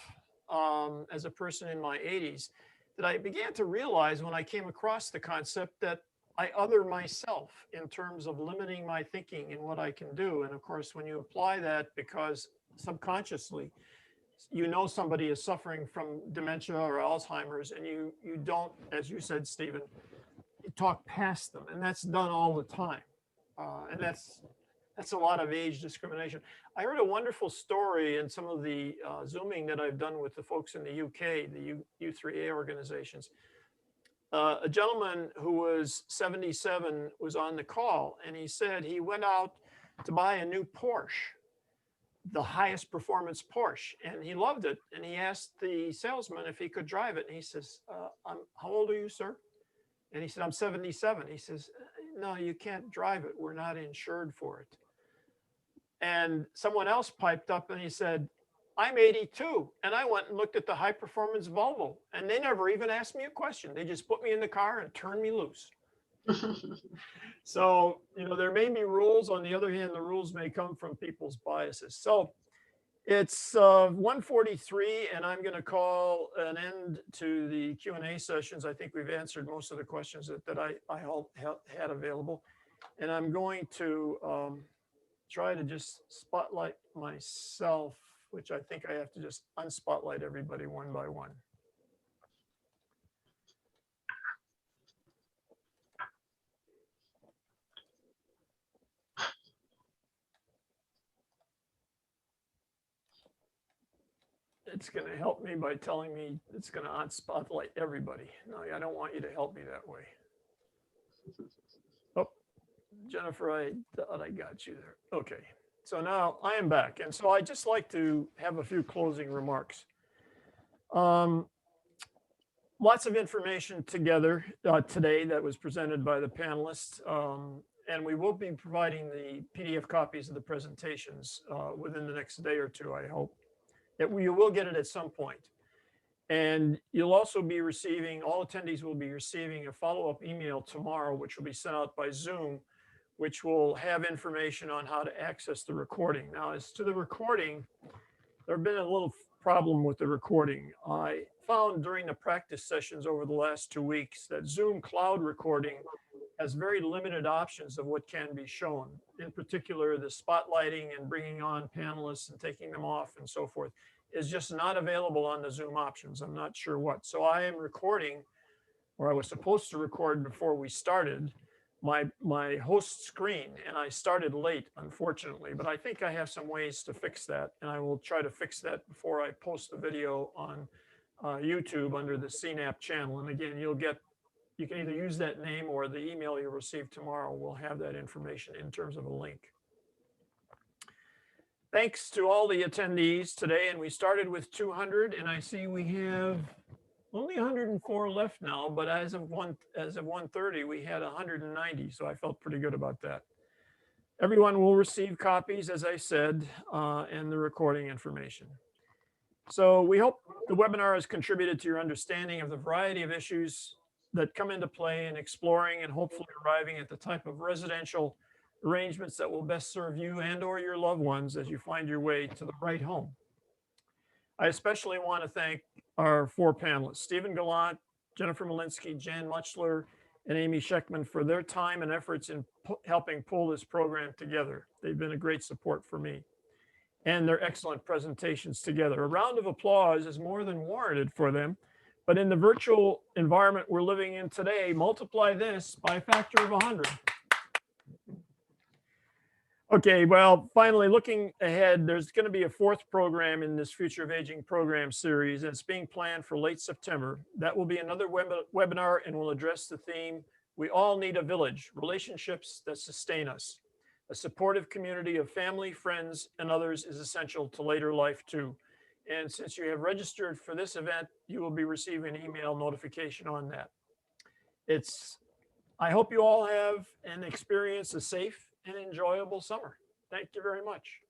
as a person in my 80s, that I began to realize when I came across the concept that I other myself in terms of limiting my thinking and what I can do. And of course, when you apply that, because subconsciously, you know somebody is suffering from dementia or Alzheimer's, and you don't, as you said, Stephen, you talk past them, and that's done all the time. And that's a lot of age discrimination. I heard a wonderful story in some of the Zooming that I've done with the folks in the UK, the U3A organizations. A gentleman who was 77 was on the call, and he said he went out to buy a new Porsche, the highest performance Porsche, and he loved it. And he asked the salesman if he could drive it. And he says, how old are you, sir? And he said, I'm 77. He says, no, you can't drive it. We're not insured for it. And someone else piped up and he said, I'm 82. And I went and looked at the high performance Volvo, and they never even asked me a question. They just put me in the car and turned me loose. So, there may be rules. On the other hand, the rules may come from people's biases. So it's 1:43, and I'm going to call an end to the Q&A sessions. I think we've answered most of the questions that I had available. And I'm going to try to just spotlight myself which I think I have to just unspotlight everybody one by one. It's going to help me by telling me it's going to unspotlight everybody. No, I don't want you to help me that way. Oh, Jennifer, I thought I got you there. Okay, so now I am back. And so I'd just like to have a few closing remarks. Lots of information together today that was presented by the panelists. And we will be providing the PDF copies of the presentations within the next day or two, I hope. You will get it at some point. And you'll also be receiving, all attendees will be receiving a follow-up email tomorrow, which will be sent out by Zoom, which will have information on how to access the recording. Now, as to the recording, there have been a little problem with the recording. I found during the practice sessions over the last 2 weeks that Zoom cloud recording has very limited options of what can be shown. In particular, the spotlighting and bringing on panelists and taking them off and so forth is just not available on the Zoom options. I'm not sure what. So I am recording, or I was supposed to record before we started, my host screen, and I started late, unfortunately, but I think I have some ways to fix that, and I will try to fix that before I post the video on YouTube under the CNAP channel. And again, you can either use that name or the email you'll receive tomorrow will have that information in terms of a link. Thanks to all the attendees today, and we started with 200, and I see we have only 104 left now, but as of 1:30, we had 190, so I felt pretty good about that. Everyone will receive copies, as I said, and the recording information. So we hope the webinar has contributed to your understanding of the variety of issues that come into play in exploring and hopefully arriving at the type of residential arrangements that will best serve you and or your loved ones as you find your way to the right home. I especially want to thank our 4 panelists, Stephen Gallant, Jennifer Malinsky, Jan Muchler, and Amy Scheckman for their time and efforts in helping pull this program together. They've been a great support for me and their excellent presentations together. A round of applause is more than warranted for them, but in the virtual environment we're living in today, multiply this by a factor of 100. Okay, well, finally, looking ahead, there's going to be a 4th program in this Future of Aging program series, and it's being planned for late September. That will be another webinar and will address the theme, we all need a village, relationships that sustain us. A supportive community of family, friends, and others is essential to later life too. And since you have registered for this event, you will be receiving an email notification on that. I hope you all have and experience a safe and enjoyable summer. Thank you very much.